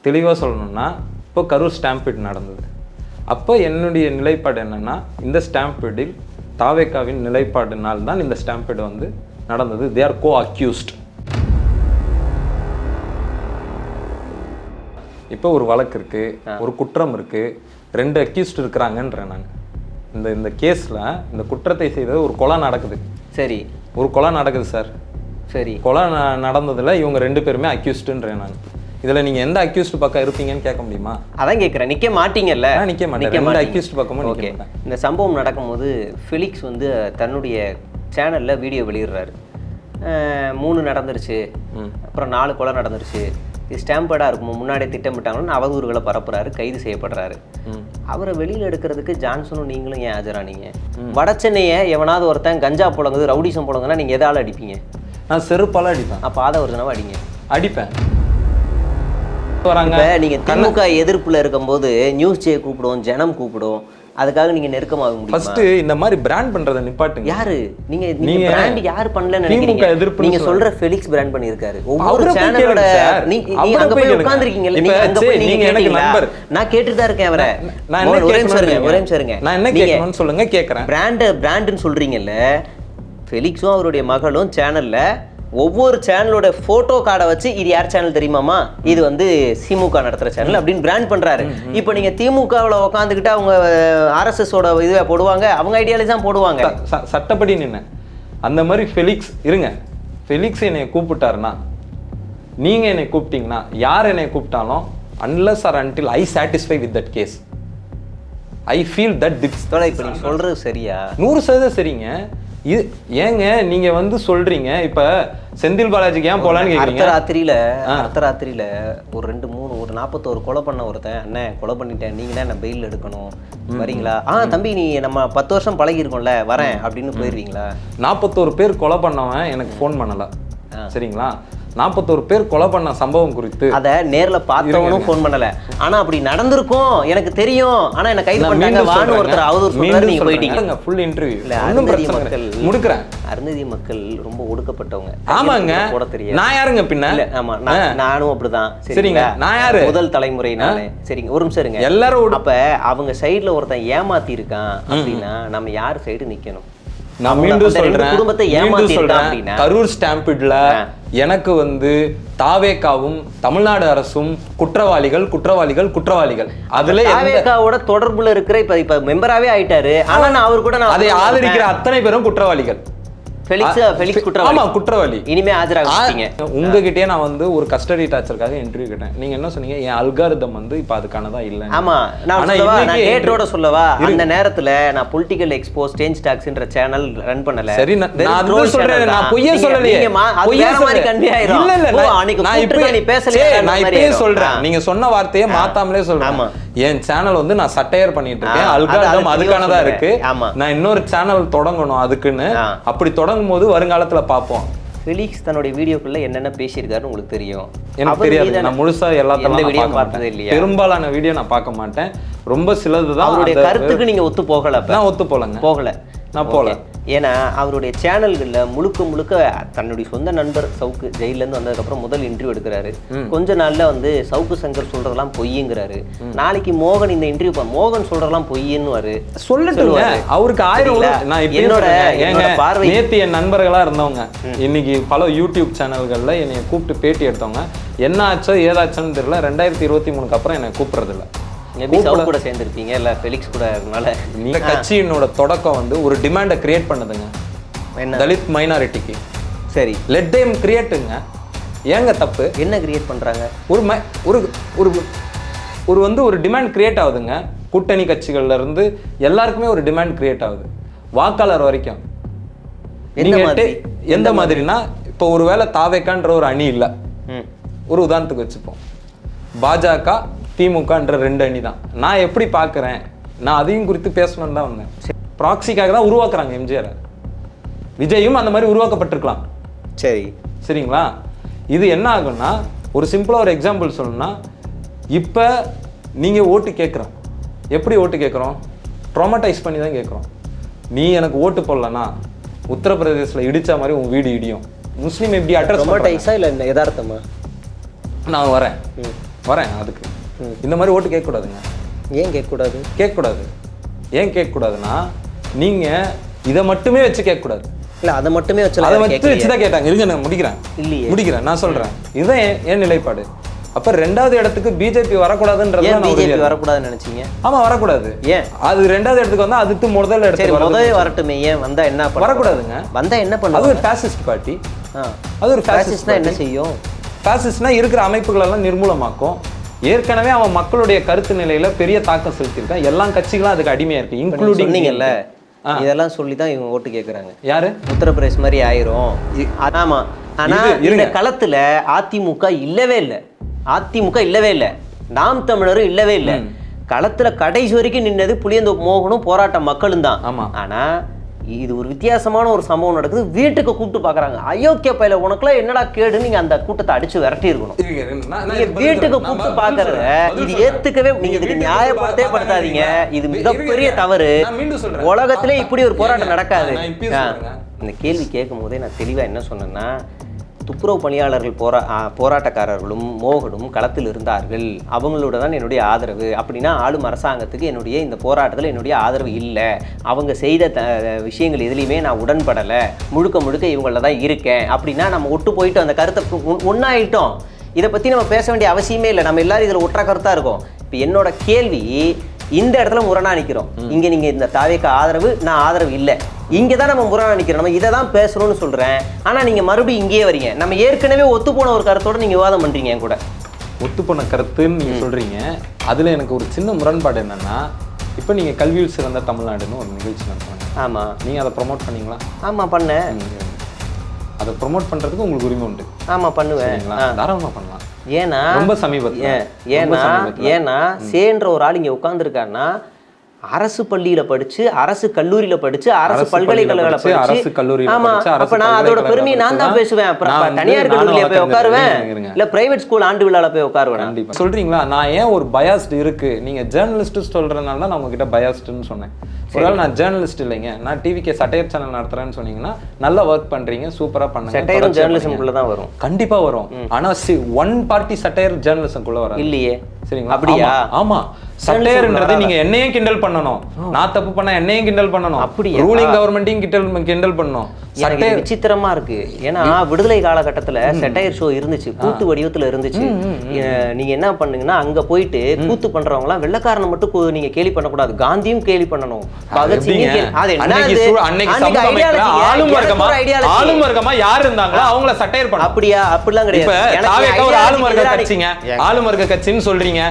தெளிவாக சொல்லணும்னா இப்போ கரூர் ஸ்டாம்பீட் நடந்தது. அப்போ என்னுடைய நிலைப்பாடு என்னென்னா, இந்த ஸ்டாம்பீடில் தாவேக்காவின் நிலைப்பாடுனால் தான் இந்த ஸ்டாம்பீடு வந்து நடந்தது. They are co accused. இப்போ ஒரு வழக்கு இருக்குது, ஒரு குற்றம் இருக்குது, 2 அக்யூஸ்ட் இருக்கிறாங்கன்றேன் நான். இந்த கேஸில் இந்த குற்றத்தை செய்தது ஒரு கொலை நடக்குது. சரி, ஒரு கொலை நடக்குது சார். சரி, கொலை நடந்ததில் இவங்க 2 பேருமே அக்யூஸ்டுன்றேன் நான். இதில் நீங்கள் எந்த அக்யூஸ்ட் பக்கம் இருப்பீங்கன்னு கேட்க முடியுமா? அதான் கேட்குறேன். நிற்க மாட்டீங்கல்ல? நிற்க மாட்டேன். அக்யூஸ்ட் பக்கமும் ஓகே. இந்த சம்பவம் நடக்கும்போது ஃபெலிக்ஸ் வந்து தன்னுடைய சேனலில் வீடியோ வெளியிடுறாரு. 3 நடந்துருச்சு, அப்புறம் 4 கொலை நடந்துருச்சு, இது ஸ்டாம்பேடாக இருக்கும், முன்னாடியே திட்டமிட்டாங்கன்னு அவதூறுகளை பரப்புறாரு, கைது செய்யப்படுறாரு. அவரை வெளியில் எடுக்கிறதுக்கு ஜான்சனும் நீங்களும் ஏன் ஆஜரானீங்க? வட சென்னையை எவனாவது ஒருத்தன் கஞ்சா புழங்குது, ரவுடிசம் புழங்குன்னா நீங்கள் எதால் அடிப்பீங்க? நான் செருப்பால் அடிப்பேன். அப்போ ஆத ஒரிஜினலாக அடிங்க. அடிப்பேன். நீங்கள் திமுக எதிர்ப்பில் இருக்கும்போது நியூஸ் ஜே கூப்பிடும், ஜனம் கூப்பிடும், அதுக்காக நீங்க நெருக்கமாக முடியும். ஃபர்ஸ்ட் இந்த மாதிரி பிராண்ட் பண்றத நிப்பாட்டுங்க. யாரு நீங்க பிராண்ட் யார் பண்ணலன்னு நினைக்கிறீங்க? நீங்க சொல்ற ஃபெலிக்ஸ் பிராண்ட் பண்ணிருக்காரு. ஒவ்வொரு சேனலோட நீங்க அங்க போய் உட்கார்ந்திருக்கீங்கல, நீங்க அங்க போய் நீங்க எனக்கு நம்பர் நான் கேட்டுட்டு தான் இருக்கேன். அவரை நான் என்ன ஒரே நிமிஷம் இருங்க, நான் என்ன கேட்கணும்னு சொல்லுங்க, கேக்குறேன். பிராண்ட்னு சொல்றீங்கல்ல, ஃபெலிக்ஸும் அவருடைய மகளும் சேனல்ல ஒவ்வொரு சேனலோட போட்டோ கார்டை வச்சு இது யார் சேனல் தெரியுமாமா, இது வந்து திமுக நடத்துற சேனல் அப்படின்னு பிராண்ட் பண்றாரு. இப்போ நீங்க திமுகவில் உட்காந்துக்கிட்டு அவங்க ஆர்எஸ்எஸோட இதுவே போடுவாங்க, அவங்க ஐடியாலஜி தான் போடுவாங்க. சட்டப்படி நின்று அந்த மாதிரி ஃபெலிக்ஸ் இருங்க. ஃபெலிக்ஸ் என்னை கூப்பிட்டாருன்னா, நீங்க என்னை கூப்பிட்டீங்கன்னா, யார் என்னை கூப்பிட்டாலும் unless or until I satisfy with that case, I feel that this. இப்போ நீங்க சொல்றது சரியா? 100% சரிங்க. இது ஏங்க நீங்க வந்து சொல்றீங்க, இப்ப செந்தில் பாலாஜிக்கு ஏன் போலான்னு கேக்குறீங்க? அடுத்த ராத்திரியில ஒரு 2-3 ஒரு 41 கொலை பண்ண ஒருத்தன், அண்ணன் கொலை பண்ணிட்டேன், நீங்க தான் என்ன பெயில் எடுக்கணும், வரீங்களா? தம்பி நீ நம்ம 10 வருஷம் பழகி இருக்கோம்ல, வரேன் அப்படின்னு போயிருவீங்களா? 41 பேர் கொலை பண்ணவன் எனக்கு ஃபோன் பண்ணல, சரிங்களா? 41 பேர் கொலை பண்ண சம்பவம் குறித்து அதை நேர்ல பார்த்தவனும் ஃபோன் பண்ணல. ஆனா அப்படி நடந்திருக்கும் எனக்கு தெரியும், ஆனா என்ன கைது பண்ணாங்க வான்னு ஒருத்தர் அவதூறு சொல்றாரு, நீங்க போயிட்டீங்க. Full interview. அருந்ததி மக்கள் முடுக்குறேன். அருந்ததி மக்கள் ரொம்ப ஒடுக்கப்பட்டவங்க. ஆமாங்க, போட தெரியாது. நான் யாருங்க பின்ன? ஆமா, நானும் அப்படிதான். சரிங்க, நான் யாரு? முதல் தலைமுறை நானே. சரிங்க, ஒரு நிமிஷம் இருங்க. எல்லாரும் அப்ப அவங்க சைடுல ஒருத்தன் ஏமாத்தி இருக்கான் அப்படின்னா நம்ம யார் சைடு நிக்கணும்? நான் மீண்டும் சொல்றேன், குடும்பத்தை ஏமாத்திட்டான். கரூர் ஸ்டாம்பீட்ல எனக்கு வந்து தாவேக்காவும் தமிழ்நாடு அரசும் குற்றவாளிகள். அதுல தாவேக்காவோட தொடர்புல இருக்கிற இப்ப மெம்பராவே ஆயிட்டாரு. ஆனா நான் அவர் கூட அதை ஆதரிக்கிற அத்தனை பேரும் குற்றவாளிகள். ஃபெலிக்ஸ் குற்றவாளி. ஆமா, குற்றவாளி. இனிமே ஆஜராகுங்க. உங்ககிட்டயே நான் வந்து ஒரு கஸ்டடி டார்ச்சருக்காக இன்டர்வியூ கேட்டேன். நீங்க என்ன சொன்னீங்க? என் அல்காரிதம் வந்து இப்ப அதுக்கானதா இல்ல. ஆமா, நான் டேட்டோட சொல்லவா, அந்த நேரத்துல நான் பொலிட்டிக்கல் எக்ஸ்போஸ் சேஞ்ச் டாக்ஸ்ன்ற சேனல் ரன் பண்ணல. சரி, நான் அதுதான் சொல்றேன், நான் பொய்யே சொல்லலையே. பொய்யே மாதிரி கன்வே ஆயிரும். இல்ல நான் இப்ப நீ பேசலையே, நான் இப்பவே சொல்றேன், நீங்க சொன்ன வார்த்தையை மாத்தாமலே சொல்றேன். என் சேனல் வந்து நான் சட்டையர் பண்ணிட்டு இருக்கேன், அல்காரிதம் அதுக்கானதா இருக்கு. நான் இன்னொரு சேனல் தொடங்கணும் அதுக்குன்னு. அப்படி தொடங்கும் போது வருங்காலத்துல பாப்போம். ஃபெலிக்ஸ் தன்னுடைய வீடியோக்குள்ள என்னென்ன பேசியிருக்காருன்னு உங்களுக்கு தெரியும்? எனக்கு தெரியாது, நான் முழுசா எல்லாத்தையும் வீடியோ பார்த்ததே இல்லையா? பெரும்பாலான வீடியோ நான் பார்க்க மாட்டேன், ரொம்ப சிலதுதான். அவருடைய கருத்துக்கு நீங்க ஒத்து போகல? நான் ஒத்து போகல. நான் போல. ஏன்னா அவருடைய சேனல்களில் முழுக்க தன்னுடைய சொந்த நண்பர் சவுக்கு ஜெயிலேருந்து வந்ததுக்கப்புறம் முதல் இன்டர்வியூ எடுக்கிறாரு. கொஞ்ச நாள்ல வந்து சவுக்கு சங்கர் சொல்றதெல்லாம் பொய்யுங்கிறாரு. நாளைக்கு மோகன் இந்த இன்டர்வியூ மோகன் சொல்றதெல்லாம் பொய்யுன்னு சொல்லுங்க. அவருக்கு 1000 என்னோட பார்வை. நேத்து என் நண்பர்களா இருந்தவங்க இன்னைக்கு பல யூடியூப் சேனல்கள்ல என்னை கூப்பிட்டு பேட்டி எடுத்தவங்க, என்ன ஆச்சோ ஏதாச்சோன்னு தெரியல, 2023 அப்புறம் என்னை கூப்பிடுறது இல்லை. கூட சேர்ந்துருப்பீங்க இல்ல ஃபெலிக்ஸ் கூட இருக்கனால. நீங்க கட்சியினோட தொடக்கம் வந்து ஒரு டிமாண்டை கிரியேட் பண்ணுதுங்க, தலித் மைனாரிட்டிக்கு. சரி, லெட் தேம் கிரியேட்டுங்க. ஏங்க தப்பு? என்ன கிரியேட் பண்றாங்க? ஒரு வந்து ஒரு டிமாண்ட் கிரியேட் ஆகுதுங்க. கூட்டணி கட்சிகள்ல இருந்து எல்லாருக்குமே ஒரு டிமாண்ட் கிரியேட் ஆகுது, வாக்காளர் வரைக்கும். எந்த மாதிரினா, இப்போ ஒருவேளை தாவேக்கான்ற ஒரு அணி இல்லை, ஒரு உதாரணத்துக்கு வச்சுப்போம், பாஜக திமுகன்ற 2 அணி தான். நான் எப்படி பார்க்குறேன், நான் அதையும் குறித்து பேசணும்னு தான் வந்தேன். ப்ராக்சிக்காக தான் உருவாக்குறாங்க எம்ஜிஆர். விஜயும் அந்த மாதிரி உருவாக்கப்பட்டிருக்கலாம். சரிங்களா? இது என்ன ஆகும்னா, ஒரு சிம்பிளாக ஒரு எக்ஸாம்பிள் சொல்லணும்னா, இப்போ நீங்கள் ஓட்டு கேட்குறோம். எப்படி ஓட்டு கேட்குறோம்? ட்ராமடைஸ் பண்ணி தான் கேட்குறோம். நீ எனக்கு ஓட்டு போடலன்னா உத்தரப்பிரதேசில் இடித்த மாதிரி உன் வீடு இடியும். முஸ்லீம் எப்படி அட்ரஸ் ட்ராமடைஸா இல்லை யதார்த்தமா? நான் வரேன், வரேன் அதுக்கு. இந்த மாதிரி ஓட்டு கேட்கக்கூடாதுங்க. ஏன் கேட்கக்கூடாது? கேட்கக்கூடாது. ஏன் கேட்கக்கூடாதுன்னா, நீங்கள் இதை மட்டுமே வச்சு கேட்கக்கூடாது. இல்லை, அதை மட்டுமே வச்சு அதை வச்சு தான் கேட்டாங்க. இருங்க நான் முடிக்கிறேன் நான் சொல்கிறேன். இதுதான் என் நிலைப்பாடு. அப்போ 2வது இடத்துக்கு பிஜேபி வரக்கூடாதுன்றது பிஜேபி வரக்கூடாதுன்னு நினைச்சீங்க? ஆமாம், வரக்கூடாது. ஏன் அது 2வது இடத்துக்கு வந்தால் அதுக்கு முதல் இடத்துக்கு முதலே வரட்டுமே. ஏன் வந்தா என்ன வரக்கூடாதுங்க? வந்தா என்ன பண்ணும்? அது ஒரு ஃபேசிஸ்ட் பார்ட்டி. அது ஒரு ஃபேசிஸ்ட்னா என்ன செய்யும்? ஃபேசிஸ்ட்னா இருக்கிற அமைப்புகளெல்லாம் நிர்மூலமாக்கும். ஏற்கனவே அவன் மக்களுடைய கருத்து நிலையில பெரிய தாக்கம் செலுத்தியிருக்கான். எல்லா கட்சிகளும் அதுக்கு அடிமையா இருக்கு, இன்க்ளூடிங் நீங்கல்ல. இதெல்லாம் சொல்லி தான் இவங்க ஓட்டு கேட்குறாங்க. யாரு? உத்தரப்பிரதேஷ் மாதிரி ஆயிரும். ஆமா, ஆனா இந்த களத்துல அதிமுக இல்லவே இல்லை, நாம் தமிழரும் இல்லவே இல்லை. களத்துல கடைசி வரைக்கும் நின்னது புளியந்தோப்பு மோகனும் போராட்ட மக்களும் தான். ஆமா. ஆனா இது ஒரு வித்தியாசமான ஒரு சம்பவம் நடக்குது. வீட்டுக்கு கூப்பிட்டு பாக்குறாங்க. அயோக்கிய பையில உனக்குலாம் என்னடா கேடு, நீங்க அந்த கூட்டத்தை அடிச்சு விரட்டி இருக்கணும். வீட்டுக்கு கூப்பிட்டு பாக்குறத இது ஏத்துக்கவே, நீங்க இதுக்கு நியாயப்படுத்தவே படுத்தாதீங்க. இது மிகப்பெரிய தவறு. உலகத்திலே இப்படி ஒரு போராட்டம் நடக்காது. இந்த கேள்வி கேட்கும் போதே நான் தெளிவா என்ன சொன்னேன்னா, துப்புரவு பணியாளர்கள் போராட்டக்காரர்களும் மோகனும் களத்தில் இருந்தார்கள். அவங்களோட தான் என்னுடைய ஆதரவு. அப்படின்னா ஆளும் அரசாங்கத்துக்கு என்னுடைய இந்த போராட்டத்தில் என்னுடைய ஆதரவு இல்லை. அவங்க செய்த விஷயங்கள் எதுலேயுமே நான் உடன்படலை, முழுக்க இவங்கள தான் இருக்கேன் அப்படின்னா நம்ம ஒட்டு போயிட்டு அந்த கருத்தை ஒன்றாயிட்டோம். இதை பற்றி நம்ம பேச வேண்டிய அவசியமே இல்லை. நம்ம எல்லாரும் இதில் ஒற்ற கருத்தாக இருக்கோம். இப்போ என்னோட கேள்வி, இந்த இடத்துல முரணா நிற்கிறோம். இங்கே நீங்கள் இந்த தாவேக்கு ஆதரவு, நான் ஆதரவு இல்லை, இங்கே தான் நம்ம முரணா நிற்கிறோம். நம்ம இதை தான் பேசணும்னு சொல்கிறேன். ஆனால் நீங்கள் மறுபடியும் இங்கேயே வரீங்க. நம்ம ஏற்கனவே ஒத்துப்போன ஒரு கருத்தோடு நீங்கள் விவாதம் பண்ணுறீங்க. என் கூட ஒத்துப்போன கருத்துன்னு நீங்கள் சொல்கிறீங்க. அதில் எனக்கு ஒரு சின்ன முரண்பாடு என்னென்னா, இப்போ நீங்கள் கல்வியில் சிறந்த தமிழ்நாடுன்னு ஒரு நிகழ்ச்சி நடத்துறாங்க. ஆமாம். நீங்கள் அதை ப்ரொமோட் பண்ணீங்களா? ஆமாம், பண்ணேன். அதை ப்ரொமோட் பண்ணுறதுக்கு உங்களுக்கு உரிமை உண்டு. ஆமாம், பண்ணுவேன். தாராளமாக பண்ணலாம். ஏன்னா ரொம்ப சமீபத்தில் ஏன்னா சேன்ற ஒரு ஆள் இங்கே உட்காந்துருக்காருன்னா, அரசு பள்ளியில படிச்சு, அரசு கல்லூரியில படிச்சு, அரசு பல்கலைக்கழகத்துல படிச்சு, அரசு கல்லூரியில படிச்சு, அப்ப நான் அதோட பெருமையை நான் தான் பேசுவேன். அப்புறம் தனியார் கல்லூரியில போய் உட்காருவேன், இல்ல பிரைவேட் ஸ்கூல் ஆண்டு விழால போய் உட்காருவேன். கண்டிப்பா சொல்றீங்களா? நான் ஏன் ஒரு பயாஸ்ட் இருக்கு, நீங்க ஜேர்னலிஸ்ட் சொல்றதுனால தான் நான் உங்ககிட்ட பயாஸ்ட்னு சொன்னேன். ஒருவேளை நான் ஜேர்னலிஸ்ட் இல்லைங்க, நான் டிவிக்கு சட்டையர் சேனல் நடத்துறேன்னு சொன்னீங்கன்னா, நல்லா ஒர்க் பண்றீங்க, சூப்பரா பண்ணுங்க. சட்டையரும் ஜேர்னலிசம்குள்ள தான் வரும். கண்டிப்பா வரும். ஆனா ஒன் பார்ட்டி சட்டையர் ஜேர்னலிசம்குள்ள வராது. இல்லையே. சரிங்களா? அப்படியா? ஆமா. சட்டையர்ன்றது நீங்க என்னையும் கிண்டல் பண்ணணும், நான் தப்பு பண்ணா என்னையும் கிண்டல் பண்ணணும், அப்படியே ரூலிங் கவர்மெண்ட்டையும் கிண்டல் பண்ணணும். சட்டை விசித்திரமா இருக்கு. ஏன்னா விடுதலை காலகட்டத்துல சட்டையர் ஷோ இருந்துச்சு, கூத்து வடிவத்துல இருந்துச்சு. நீங்க என்ன பண்ணுங்கன்னா, அங்க போயிட்டு கூத்து பண்றவங்க எல்லாம் வெள்ளக்காரனை மட்டும் நீங்க கேலி பண்ணக்கூடாது, காந்தியும் கேலி பண்ணணும், பகத்சிங். ஆளும் வர்க்கமா யார் இருந்தாங்களோ அவங்கள சட்டையர் பண்ணணும். அப்படியா? அப்படிலாம் கிடையாது. ஆளும் வர்க்க கட்சின்னு சொல்றீங்க.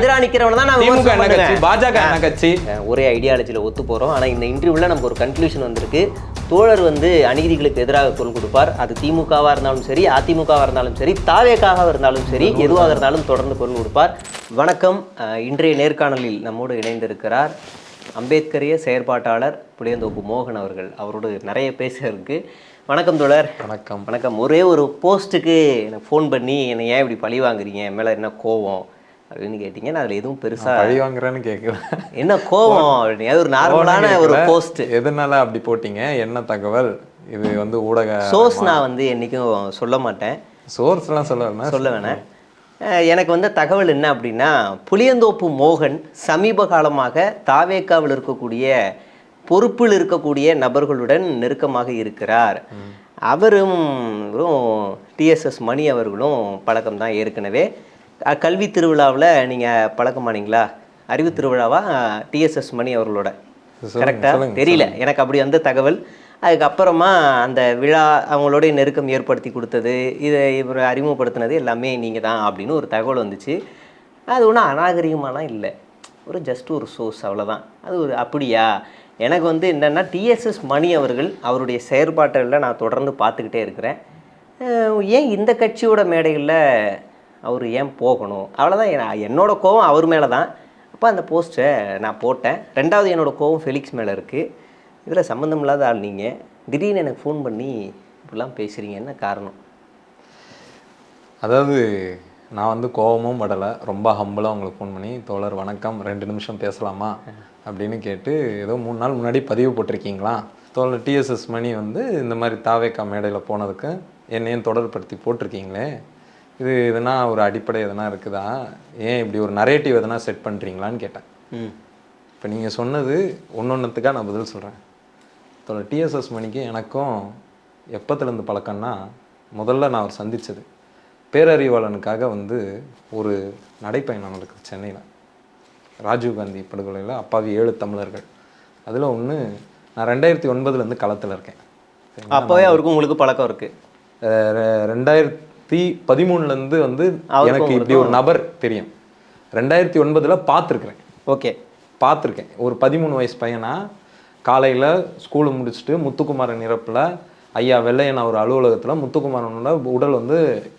எதிரா நிக்கிறவன தான் நான் திமுக என்ன கட்சி, பாஜக என்ன கட்சி? ஒரே ஐடியாலஜில ஒத்து போறோம். ஆனா இந்த இன்டர்வியூல நமக்கு ஒரு கன்க்ளூஷன் வந்திருக்கு. தோழர் அநீதிகளுக்கு எதிராக குரல் கொடுப்பார். அது திமுகவா இருந்தாலும் சரி, அதிமுகவா இருந்தாலும் சரி, தாவேக்காக இருந்தாலும் சரி, எதுவாக இருந்தாலும் தொடர்ந்து குரல் கொடுப்பார். வணக்கம். இன்றைய நேர்காணலில் நம்மோடு இணைந்திருக்கிறார் அம்பேத்கரிய செயற்பாட்டாளர் புளியந்தோப்பு மோகன் அவர்கள். அவரோடு நிறைய பேச இருக்கு. வணக்கம் தோழர். வணக்கம். வணக்கம். ஒரே ஒரு போஸ்ட்டுக்கு எனக்கு ஃபோன் பண்ணி என்னை ஏன் இப்படி பழி வாங்குறீங்க, என் மேலே என்ன கோவம் அப்படின்னு கேட்டீங்க. நான் அதில் எதுவும் பெருசாக பழி வாங்குறேன்னு கேட்குறேன். என்ன கோவம் அப்படின்னு, அது ஒரு நார்மலான ஒரு போஸ்ட். எதனால அப்படி போட்டீங்க, என்ன தகவல் இது? ஊடக சோர்ஸ் நான் என்றைக்கும் சொல்ல மாட்டேன். சோர்ஸ்லாம் சொல்ல வேணாம். எனக்கு தகவல் என்ன அப்படின்னா, புளியந்தோப்பு மோகன் சமீப காலமாக தாவேக்காவில் இருக்கக்கூடிய பொறுப்பில் இருக்கக்கூடிய நபர்களுடன் நெருக்கமாக இருக்கிறார். அவரும் டிஎஸ்எஸ் மணி அவர்களும் பழக்கம் தான். ஏற்கனவே கல்வி திருவிழாவில் நீங்கள் பழக்கமானீங்களா? அறிவு திருவிழாவா டிஎஸ்எஸ் மணி அவர்களோட? கரெக்டாக தெரியல எனக்கு, அப்படி வந்த தகவல். அதுக்கப்புறமா அந்த விழா அவங்களோட நெருக்கம் ஏற்படுத்தி கொடுத்தது, இதை இவர் அறிமுகப்படுத்தினது எல்லாமே நீங்கள் தான் அப்படின்னு ஒரு தகவல் வந்துச்சு. அது ஒன்றும் அநாகரிகமாலாம் இல்லை, ஒரு ஜஸ்ட் ஒரு சோர்ஸ், அவ்வளோதான். அது ஒரு அப்படியா? எனக்கு என்னென்னா, டிஎஸ்எஸ் மணி அவர்கள் அவருடைய செயற்பாடுகளில் நான் தொடர்ந்து பார்த்துக்கிட்டே இருக்கிறேன். ஏன் இந்த கட்சியோட மேடைகளில் அவர் ஏன் போகணும், அவ்வளோதான். என்னோட கோவம் அவர் மேலே தான். அப்போ அந்த போஸ்ட்டை நான் போட்டேன். ரெண்டாவது என்னோடய கோவம் ஃபெலிக்ஸ் மேலே இருக்குது. இதில் சம்மந்தம் இல்லாத ஆள் நீங்கள், திடீர்னு எனக்கு ஃபோன் பண்ணி இப்படிலாம் பேசுகிறீங்க, என்ன காரணம்? அதாவது நான் கோவமும் படலை, ரொம்ப ஹம்பிளாக உங்களுக்கு ஃபோன் பண்ணி, தோழர் வணக்கம், 2 நிமிஷம் பேசலாமா அப்படின்னு கேட்டு, ஏதோ 3 நாள் முன்னாடி பதிவு போட்டிருக்கீங்களா, தோழர் டிஎஸ்எஸ் மணி இந்த மாதிரி தாவேக்கா மேடையில் போனதுக்கு என்னையும் தொடர்படுத்தி போட்டிருக்கீங்களே, இது எதனா ஒரு அடிப்படை எதனா இருக்குதா, ஏன் இப்படி ஒரு நரேட்டிவ் எதனா செட் பண்ணுறீங்களான்னு கேட்டேன். இப்போ நீங்கள் சொன்னது ஒன்றொன்றுத்துக்காக நான் பதில் சொல்கிறேன். டிஎஸ்எஸ் மணிக்கு எனக்கும் எப்பத்துலேருந்து பழக்கம்னா, முதல்ல நான் அவர் சந்தித்தது பேரறிவாளனுக்காக வந்து ஒரு நடைப்பயணம் நடக்குது சென்னையில். ராஜீவ்காந்தி படுகொலையில் அப்பாவி 7 தமிழர்கள். அதில் ஒன்று நான் 2009 களத்தில் இருக்கேன். அப்போவே அவருக்கும் உங்களுக்கு பழக்கம் இருக்குது? 2013 வந்து எனக்கு இப்படி ஒரு நபர் தெரியும். 2009 பார்த்துருக்குறேன். ஓகே, பார்த்துருக்கேன். ஒரு 13 வயசு பையனா காலையில் ஸ்கூலை முடிச்சுட்டு முத்துக்குமாரன் இறப்பில் ஐயா வெள்ளையன் அவர் அலுவலகத்தில் முத்துக்குமாரனோட உடல் வந்து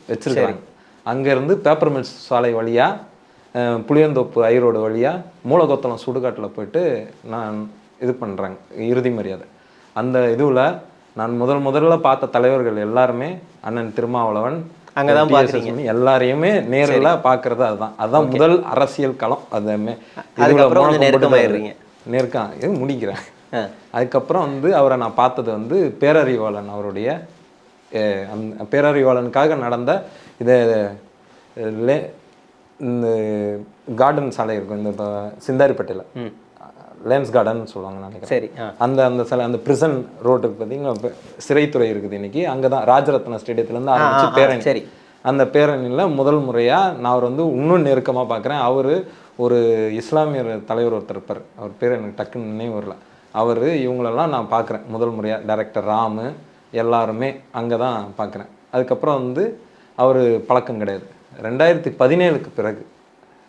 வச்சிருக்காங்க. அங்கேருந்து பேப்பர் மில்ஸ் சாலை வழியாக புளியந்தோப்பு ஐரோடு வழியாக மூலகொத்தலம் சுடுகாட்டில் போயிட்டு நான் இது பண்ணுறாங்க இறுதி மரியாதை. அந்த இதுவில் நான் முதல்ல பார்த்த தலைவர்கள் எல்லாருமே அண்ணன் திருமாவளவன் அங்கே தான் பார்க்குறீங்க. எல்லாரையுமே நேரில் பார்க்குறது அதுதான் முதல் அரசியல் களம். அதுமே நெருக்கம் முடிக்கிறேன். அதுக்கப்புறம் வந்து அவரை நான் பார்த்தது வந்து பேரறிவாளன் அவருடைய பேரறிவாளனுக்காக நடந்த இது இந்த கார்டன் சாலை இருக்கும் இந்த சிந்தாரிப்பேட்டையில் லேன்ஸ் கார்டன் சொல்லுவாங்க நினைக்கிறேன். சரி, அந்த சில அந்த பிரிசன் ரோட்டுக்கு பார்த்தீங்கன்னா சிறைத்துறை இருக்குது இன்னைக்கு. அங்கே தான் ராஜரத்ன ஸ்டேடியத்துலேருந்து ஆரம்பிச்சு பேரணி. சரி, அந்த பேரணியில் முதல் முறையாக நான் அவர் வந்து இன்னும் நெருக்கமாக பார்க்குறேன். அவர் ஒரு இஸ்லாமியர் தலைவர் ஒருத்தர் இருப்பார், அவர் பேர் எனக்கு டக்குன்னு நினைவு வரல. அவர் இவங்களெல்லாம் நான் பார்க்குறேன் முதல் முறையாக. டைரக்டர் ராமு எல்லாருமே அங்கே தான் பார்க்குறேன். அதுக்கப்புறம் வந்து அவர் பழக்கம் கிடையாது. 2017க்கு பிறகு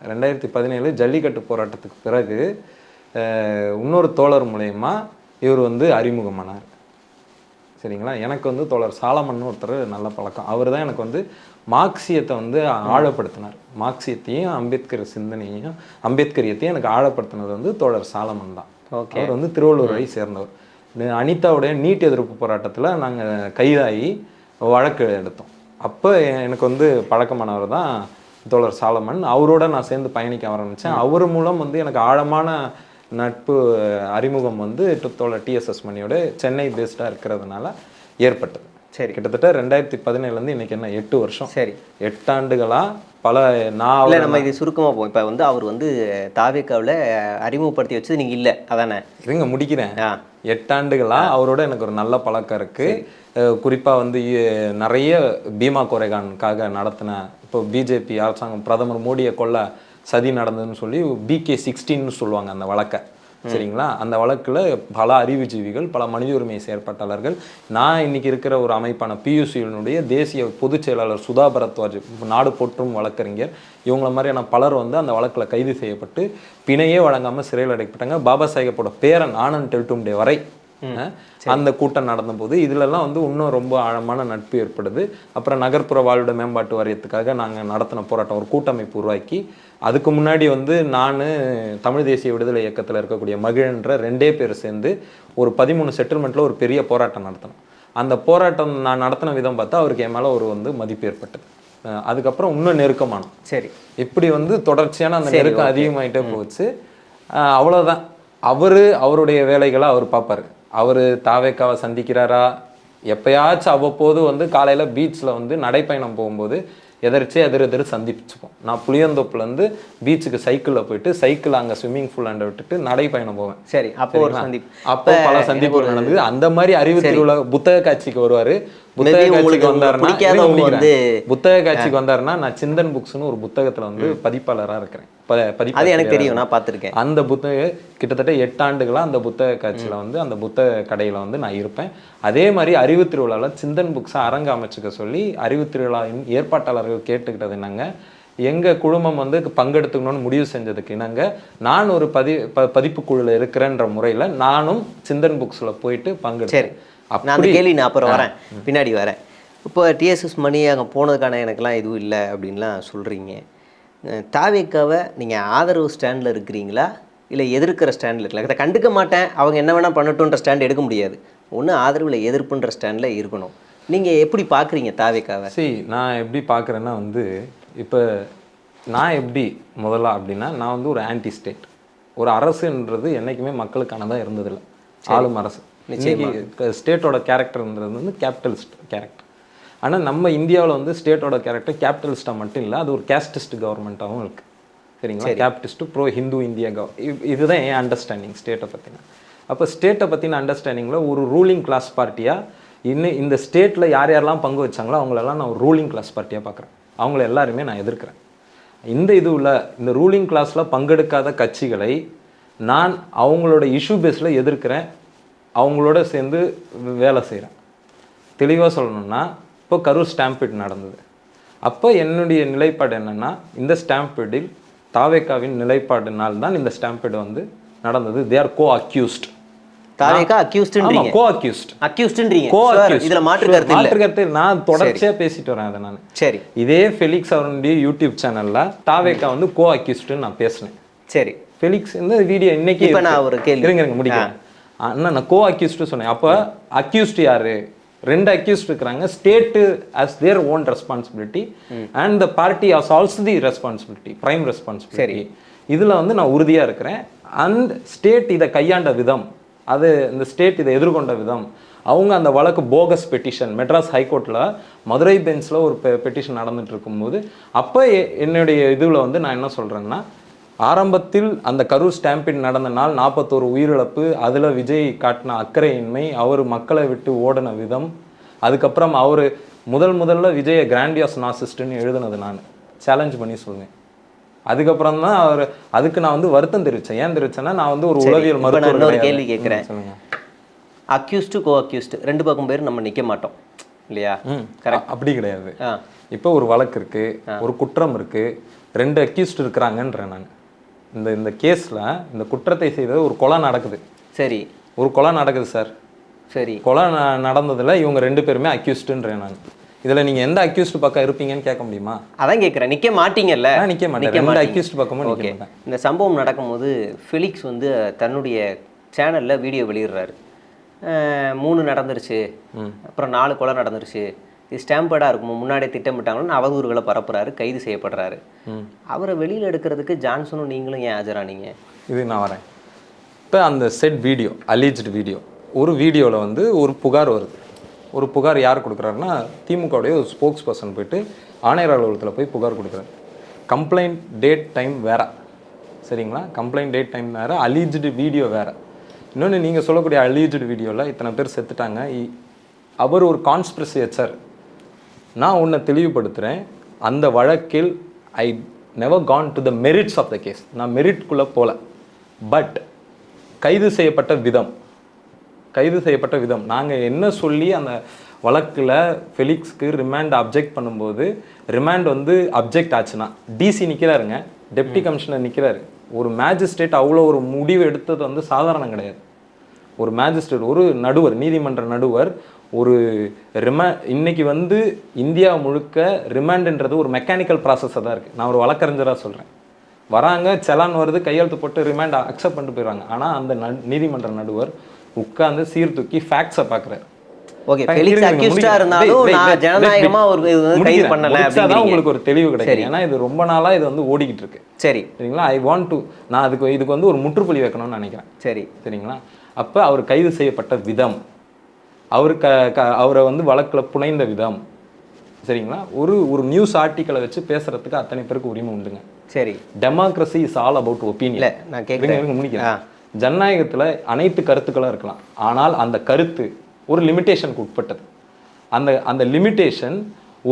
2017 ஜல்லிக்கட்டு போராட்டத்துக்கு பிறகு இன்னொரு தோழர் மூலயமா இவர் வந்து அறிமுகமானார். சரிங்களா? எனக்கு வந்து தோழர் சாலமன் ஒருத்தர் நல்ல பழக்கம். அவர் தான் எனக்கு வந்து மார்க்சியத்தை வந்து ஆழப்படுத்தினார். மார்க்சியத்தையும் அம்பேத்கர் சிந்தனையையும் அம்பேத்கரியத்தையும் எனக்கு ஆழப்படுத்தினது வந்து தோழர் சாலமன் தான். ஓகே, அவர் வந்து திருவள்ளூரை சேர்ந்தவர். அனிதாவுடைய நீட் எதிர்ப்பு போராட்டத்தில் நாங்கள் கைதாகி வழக்கு எடுத்தோம். அப்போ எனக்கு வந்து பழக்கமானவர் தான் தோழர் சாலமன். அவரோட நான் சேர்ந்து பயணிக்க ஆரம்பித்தேன். அவர் மூலம் வந்து எனக்கு ஆழமான நட்பு அறிமுகம் வந்து தோழர் டிஎஸ்எஸ் மணியோட சென்னை பேஸ்டாக இருக்கிறதுனால ஏற்பட்டது. சரி, கிட்டத்தட்ட 2017 இன்னைக்கு என்ன 8 வருஷம். சரி, 8 ஆண்டுகளாக பல நான் நம்ம இது சுருக்கமாக போவோம். இப்போ வந்து அவர் வந்து தாவேக்காவில் அறிமுகப்படுத்தி வச்சது நீங்கள் இல்லை, அதானே? இருங்க முடிக்கிறேன். 8 ஆண்டுகளாக அவரோட எனக்கு ஒரு நல்ல பழக்கம் இருக்குது. குறிப்பாக வந்து நிறைய பீமா கோரேகானுக்காக நடத்தின இப்போ பிஜேபி அரசாங்கம் பிரதமர் மோடியை கொல்ல சதி நடந்ததுன்னு சொல்லி BK-16 சொல்லுவாங்க அந்த வழக்கை. சரிங்களா? அந்த வழக்கில் பல அறிவுஜீவிகள், பல மனித உரிமை செயற்பாட்டாளர்கள், நான் இன்னைக்கு இருக்கிற ஒரு அமைப்பான PUCனுடைய தேசிய பொதுச் செயலாளர் சுதா பரத்வாஜ், நாடு போற்றும் வழக்கறிஞர், இவங்கள மாதிரியான பலர் வந்து அந்த வழக்கில் கைது செய்யப்பட்டு பிணையே வழங்காமல் சிறையில் அடைக்கப்பட்டாங்க. பாபா சாஹேப்போட பேரன் ஆனந்த் டெல்டும்டே வரை அந்த கூட்டம் நடந்தபோது இதிலெல்லாம் வந்து இன்னும் ரொம்ப ஆழமான நட்பு ஏற்படுது. அப்புறம் நகர்ப்புற வாழ்விட மேம்பாட்டு வாரியத்துக்காக நாங்கள் நடத்தின போராட்டம், ஒரு கூட்டமைப்பு உருவாக்கி, அதுக்கு முன்னாடி வந்து நான் தமிழ் தேசிய விடுதலை இயக்கத்தில் இருக்கக்கூடிய மகிழன்ற 2 பேர் சேர்ந்து ஒரு 13 செட்டில்மெண்ட்டில் ஒரு பெரிய போராட்டம் நடத்தினோம். அந்த போராட்டம் நான் நடத்தின விதம் பார்த்தா அவருக்கு என் மேலே ஒரு வந்து மதிப்பு ஏற்பட்டது. அதுக்கப்புறம் இன்னும் நெருக்கமானோம். சரி, இப்படி வந்து தொடர்ச்சியான அந்த நெருக்கம் அதிகமாகிட்டே போச்சு. அவ்வளோதான். அவருடைய வேலைகளை அவர் பார்ப்பார். அவர் தாவேக்காவை சந்திக்கிறாரா, எப்பயாச்சும் அவ்வப்போது வந்து காலையில் பீச்சில் வந்து நடைப்பயணம் போகும்போது எதிர் சந்திச்சுப்போம். நான் புளியந்தோப்புலேருந்து பீச்சுக்கு சைக்கிளில் போயிட்டு சைக்கிள் அங்கே ஸ்விம்மிங் பூலாண்ட விட்டுட்டு நடைப்பயணம் போவேன். சரி, அப்போ ஒரு சந்திப்பு, அப்போ பல சந்திப்புகள் நடந்தது. அந்த மாதிரி அறிவு திருவிழா புத்தக காட்சிக்கு வருவார். புத்தக காட்சிக்கு வந்தாருன்னா நான் சிந்தன் புக்ஸ்னு ஒரு புத்தகத்தில் வந்து பதிப்பாளராக இருக்கிறேன். அது எனக்கு தெரியும், நான் பார்த்துருக்கேன். அந்த புத்தக கிட்டத்தட்ட 8 ஆண்டுகளாக அந்த புத்தக காட்சியில் வந்து அந்த புத்தக கடையில் வந்து நான் இருப்பேன். அதே மாதிரி அறிவு திருவிழாவில் சிந்தன் புக்ஸை அரங்க அமைச்சுக்க சொல்லி அறிவு திருவிழாவின் ஏற்பாட்டாளர்கள் கேட்டுக்கிட்டது என்னங்க, எங்கள் குழுமம் வந்து பங்கெடுத்துக்கணும்னு முடிவு செஞ்சதுக்கு என்னங்க, நான் ஒரு பதிப்பு குழுவில் இருக்கிறேன்ற முறையில் நானும் சிந்தன் புக்ஸில் போயிட்டு பங்கெடுத்தேன். நான் அந்த கேள்வி நான் அப்புறம் வரேன், பின்னாடி வரேன். இப்போ டிஎஸ்எஸ் மணி அங்கே போனதுக்கான எனக்கெல்லாம் எதுவும் இல்லை அப்படின்லாம் சொல்கிறீங்க. தாவேக்காவை நீங்கள் ஆதரவு ஸ்டாண்டில் இருக்கிறீங்களா இல்லை எதிர்க்கிற ஸ்டாண்டில் இருக்கலாம்? அதை கண்டுக்க மாட்டேன், அவங்க என்ன வேணால் பண்ணட்டுன்ற ஸ்டாண்ட் எடுக்க முடியாது. ஒன்று ஆதரவில் எதிர்ப்புன்ற ஸ்டாண்டில் இருக்கணும். நீங்கள் எப்படி பார்க்குறீங்க தாவேக்காவை? சரி, நான் எப்படி பார்க்குறேன்னா வந்து இப்போ நான் எப்படி முதல்ல அப்படின்னா நான் வந்து ஒரு ஆன்டி ஸ்டேட். ஒரு அரசுன்றது என்றைக்குமே மக்களுக்கானதாக இருந்ததில்லை. ஆளும் அரசு. இன்னைக்கு ஸ்டேட்டோட கேரக்டர்ன்றது வந்து கேபிட்டலிஸ்ட் கேரக்டர். ஆனால் நம்ம இந்தியாவில் வந்து ஸ்டேட்டோட கேரக்டர் கேபிட்டலிஸ்டாக மட்டும் இல்லை, அது ஒரு கேஸ்டிஸ்ட் கவர்மெண்ட்டாகவும் இருக்குது. சரிங்களா? கேபிட்டலிஸ்ட்டு ப்ரோ ஹிந்து இந்தியா இதுதான் என் அண்டர்ஸ்டாண்டிங் ஸ்டேட்டை பற்றின. அப்போ ஸ்டேட்டை பற்றின அண்டர்ஸ்டாண்டிங்கில் ஒரு ரூலிங் கிளாஸ் பார்ட்டியாக இன்னும் இந்த ஸ்டேட்டில் யார் யாரெல்லாம் பங்கு வச்சாங்களோ அவங்களெல்லாம் நான் ஒரு ரூலிங் கிளாஸ் பார்ட்டியாக பார்க்குறேன். அவங்கள எல்லாருமே நான் எதிர்க்கிறேன். இந்த இதுவில் இந்த ரூலிங் கிளாஸில் பங்கெடுக்காத கட்சிகளை நான் அவங்களோட இஷ்யூ பேஸில் எதிர்க்கிறேன், அவங்களோட சேர்ந்து வேலை செய்கிறேன். தெளிவாக சொல்லணும்னா, இப்போ கரூர் ஸ்டாம்பீட் நடந்தது. அப்போ என்னுடைய நிலைப்பாடு என்னென்னா, இந்த ஸ்டாம்பீடில் தாவேக்காவின் நிலைப்பாடுனால் தான் இந்த ஸ்டாம்பீடு வந்து நடந்தது. They are co accused. தாவேக்கா அக்யூஸ்ட்ன்றீங்க. Co accused. அக்யூஸ்ட்ன்றீங்க. Co accused. இதுல மாற்று கருத்து நான் தொடர்ச்சியாக பேசிட்டு வரேன் அதை நான். சரி. இதே ஃபெலிக்ஸ் அவருடைய யூடியூப் சேனல்ல தாவேக்கா வந்து கோ அக்யூஸ்ட்னு நான் பேசினேன். சரி. ஃபெலிக்ஸ் இந்த வீடியோ இன்னைக்கு இப்போ நான் ஒரு கேள்வி இருங்க முடிக்கிறேன். அண்ணா நான் கோ அக்யூஸ்ட் சொன்னேன். அப்போ அக்யூஸ்ட் யாரு? 2 அக்யூஸ்ட் இருக்கிறாங்க. State as their own responsibility and the party has also the responsibility, prime responsibility. இதில் வந்து நான் உறுதியாக இருக்கிறேன். அண்ட் ஸ்டேட் இதை கையாண்ட விதம், அது இந்த ஸ்டேட் இதை எதிர்கொண்ட விதம், அவங்க அந்த வழக்கு போகஸ் பெட்டிஷன் மெட்ராஸ் ஹைகோர்ட்டில் மதுரை பெஞ்சில் ஒரு பெட்டிஷன் நடந்துட்டு இருக்கும்போது அப்போ என்னுடைய இதில் வந்து நான் என்ன சொல்கிறேன்னா, ஆரம்பத்தில் அந்த கரூர் ஸ்டாம்பீட் நடந்த நாள் 41 உயிரிழப்பு, அதில் விஜய் காட்டின அக்கறையின்மை, அவர் மக்களை விட்டு ஓடின விதம், அதுக்கப்புறம் அவர் முதல்ல விஜயை கிராண்டியாஸ் நாசிஸ்ட்னு எழுதுனது நான் சேலஞ்ச் பண்ணி சொல்லுவேன். அதுக்கப்புறம் தான் அவர் அதுக்கு நான் வந்து வருத்தம் தெரிவித்தேன். ஏன் தெரிவிச்சேன்னா, நான் வந்து ஒரு உளவியல் மருத்துவர். ஒரு கேள்வி கேட்குறேன். அக்யூஸ்டு கோ அக்யூஸ்டு 2 பக்கம் பேர் நம்ம நிற்க மாட்டோம் இல்லையா? கரெக்ட். அப்படி கிடையாது. இப்போ ஒரு வழக்கு இருக்கு, ஒரு குற்றம் இருக்கு, 2 அக்யூஸ்ட் இருக்கிறாங்கன்றேன் நான். இந்த கேஸில் இந்த குற்றத்தை செய்தது ஒரு கொலை நடக்குது. சரி. ஒரு கொலை நடக்குது சார். சரி. கொலை நடந்ததில் இவங்க 2 பேருமே அக்யூஸ்டுன்றேன் நான். இதில் நீங்கள் எந்த அக்யூஸ்ட் பக்கம் இருப்பீங்கன்னு கேட்க முடியுமா? அதான் கேட்குறேன். நிற்க மாட்டீங்கல்ல? நிற்க மாட்டேன். 2 அக்யூஸ்ட் பக்கமும் நிற்க மாட்டேன். இந்த சம்பவம் நடக்கும்போது ஃபெலிக்ஸ் வந்து தன்னுடைய சேனலில் வீடியோ வெளியிடுறாரு. 3 நடந்துருச்சு, அப்புறம் 4 கொலை நடந்துருச்சு, இது ஸ்டாம்பேடாக இருக்குமோ முன்னாடியே திட்டமிட்டாங்கன்னு அவதூறுகளை பரப்புறாரு, கைது செய்யப்படுறாரு. அவரை வெளியில் எடுக்கிறதுக்கு ஜான்சனும் நீங்களும் ஏன் ஆஜரானீங்க? இது நான் வரேன். இப்போ அந்த செட் வீடியோ, அலீஜ்டு வீடியோ, ஒரு வீடியோவில் வந்து ஒரு புகார் வருது. ஒரு புகார் யார் கொடுக்குறாருன்னா, திமுகவுடைய ஒரு ஸ்போக்ஸ் பர்சன் போயிட்டு ஆணையர் அலுவலகத்தில் போய் புகார் கொடுக்குறாரு. கம்ப்ளைண்ட் டேட் டைம் வேறு. சரிங்களா? கம்ப்ளைண்ட் டேட் டைம் வேறு, அலீஜ்டு வீடியோ வேறு. இன்னொன்று, நீங்கள் சொல்லக்கூடிய அலீஜ்டு வீடியோவில் இத்தனை பேர் செத்துட்டாங்க, அவர் ஒரு கான்ஸ்பிரசி எச்சர். நான் உன்னை தெளிவுபடுத்துகிறேன், அந்த வழக்கில் I never gone to the merits of the case. நான் மெரிட்குள்ளே போகல. பட் கைது செய்யப்பட்ட விதம் நாங்கள் என்ன சொல்லி அந்த வழக்கில் ஃபெலிக்ஸ்க்கு ரிமாண்ட் அப்ஜெக்ட் பண்ணும்போது, ரிமாண்ட் வந்து அப்ஜெக்ட் ஆச்சுன்னா டிசி நிற்கிறாருங்க, டெப்டி கமிஷனர் நிற்கிறாரு. ஒரு மேஜிஸ்ட்ரேட் அவ்வளோ ஒரு முடிவு எடுத்தது வந்து சாதாரணம் கிடையாது. ஒரு மேஜிஸ்ட்ரேட், ஒரு நடுவர், நீதிமன்ற நடுவர், ஒரு இன்னைக்கு வந்து இந்தியா முழுக்க ரிமாண்டுன்றது ஒரு மெக்கானிக்கல் ப்ராசஸாக தான் இருக்குது. நான் ஒரு வழக்கறிஞராக சொல்கிறேன். வராங்க, செலான் வருது, கையெழுத்து போட்டு ரிமாண்ட் அக்செப்ட் பண்ணிட்டு போயிடுறாங்க. ஆனால் அந்த நீதிமன்ற நடுவர் உட்கார்ந்து சீர்தூக்கி ஃபேக்ட்ஸை பார்க்குறாரு. ஓகே, ஃபெலிக்ஸ் அக்யூஸ்டா இருந்தாலும் நான் ஜனநாயகமா ஒரு கைது பண்ணல அப்படிங்கறீங்க. உங்களுக்கு ஒரு தெளிவு கிடைக்கும். ஏன்னா இது ரொம்ப நாளா இது வந்து ஓடிக்கிட்டு இருக்கு. சரி. சரிங்களா? ஐ வாண்ட் டு, நான் இதுக்கு வந்து ஒரு முற்றுப்புள்ளி வைக்கணும்னு நினைக்கிறேன். சரி. சரிங்களா? அப்போ அவர் கைது செய்யப்பட்ட விதம், அவரை வந்து வழக்கில் புனைந்த விதம், சரிங்களா? ஒரு நியூஸ் ஆர்டிக்கலை வச்சு பேசுறதுக்கு அத்தனை பேருக்கு உரிமை உண்டுங்க. சரி. Democracy is all about opinion. நான் கேட்குறேன், முடிக்கிறேன். ஜனநாயகத்தில் அனைத்து கருத்துக்களும் இருக்கலாம். ஆனால் அந்த கருத்து ஒரு லிமிட்டேஷனுக்கு உட்பட்டது. அந்த லிமிட்டேஷன்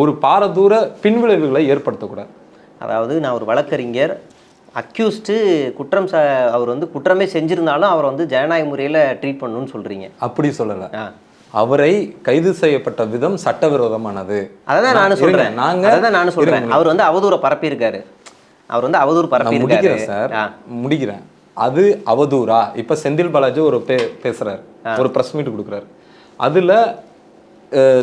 ஒரு பாரதூர பின்விளைவுகளை ஏற்படுத்தக்கூடாது. அதாவது நான் ஒரு வழக்கறிஞர், அக்யூஸ்டு அவர் வந்து குற்றமே செஞ்சிருந்தாலும் அவரை வந்து ஜனநாயக முறையில் ட்ரீட் பண்ணணும்னு சொல்கிறீங்க. அப்படி சொல்லலை. அவரை கைது செய்யப்பட்ட விதம் சட்டவிரோதமானது. அதான் நானும் சொல்கிறேன். அவர் வந்து அவதூறை பரப்பியிருக்காரு. முடிக்கிறேன் சார், முடிக்கிறேன். அது அவதூறா? இப்போ செந்தில் பாலாஜி ஒரு பேசுகிறாரு, ஒரு ப்ரெஸ் மீட் கொடுக்குறாரு. அதில்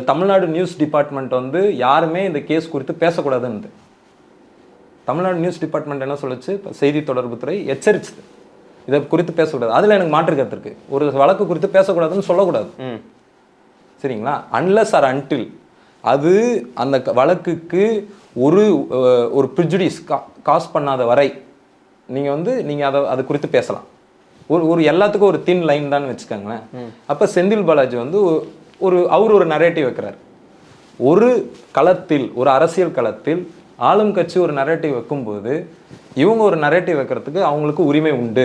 தமிழ்நாடு நியூஸ் டிபார்ட்மெண்ட் வந்து யாருமே இந்த கேஸ் குறித்து பேசக்கூடாதுன்னு தமிழ்நாடு நியூஸ் டிபார்ட்மெண்ட் என்ன சொல்லுச்சு? செய்தி தொடர்புத்துறை எச்சரிச்சுது, இதை குறித்து பேசக்கூடாது. அதில் எனக்கு மாற்று கருத்து இருக்கு. ஒரு வழக்கு குறித்து பேசக்கூடாதுன்னு சொல்லக்கூடாது. சரிங்களா? அன்லெஸ் ஆர் அன்டில் அது அந்த வழக்குக்கு ஒரு ப்ரிஜுடிஸ் காஸ் பண்ணாத வரை நீங்கள் அதை குறித்து பேசலாம். ஒரு எல்லாத்துக்கும் ஒரு தின் லைன் தான் வச்சுக்கோங்களேன். அப்போ செந்தில் பாலாஜி வந்து அவர் ஒரு நரேட்டிவ் வைக்கிறார். ஒரு களத்தில், ஒரு அரசியல் களத்தில் ஆளும் கட்சி ஒரு நரேட்டிவ் வைக்கும்போது இவங்க ஒரு நரேட்டிவ் வைக்கிறதுக்கு அவங்களுக்கு உரிமை உண்டு.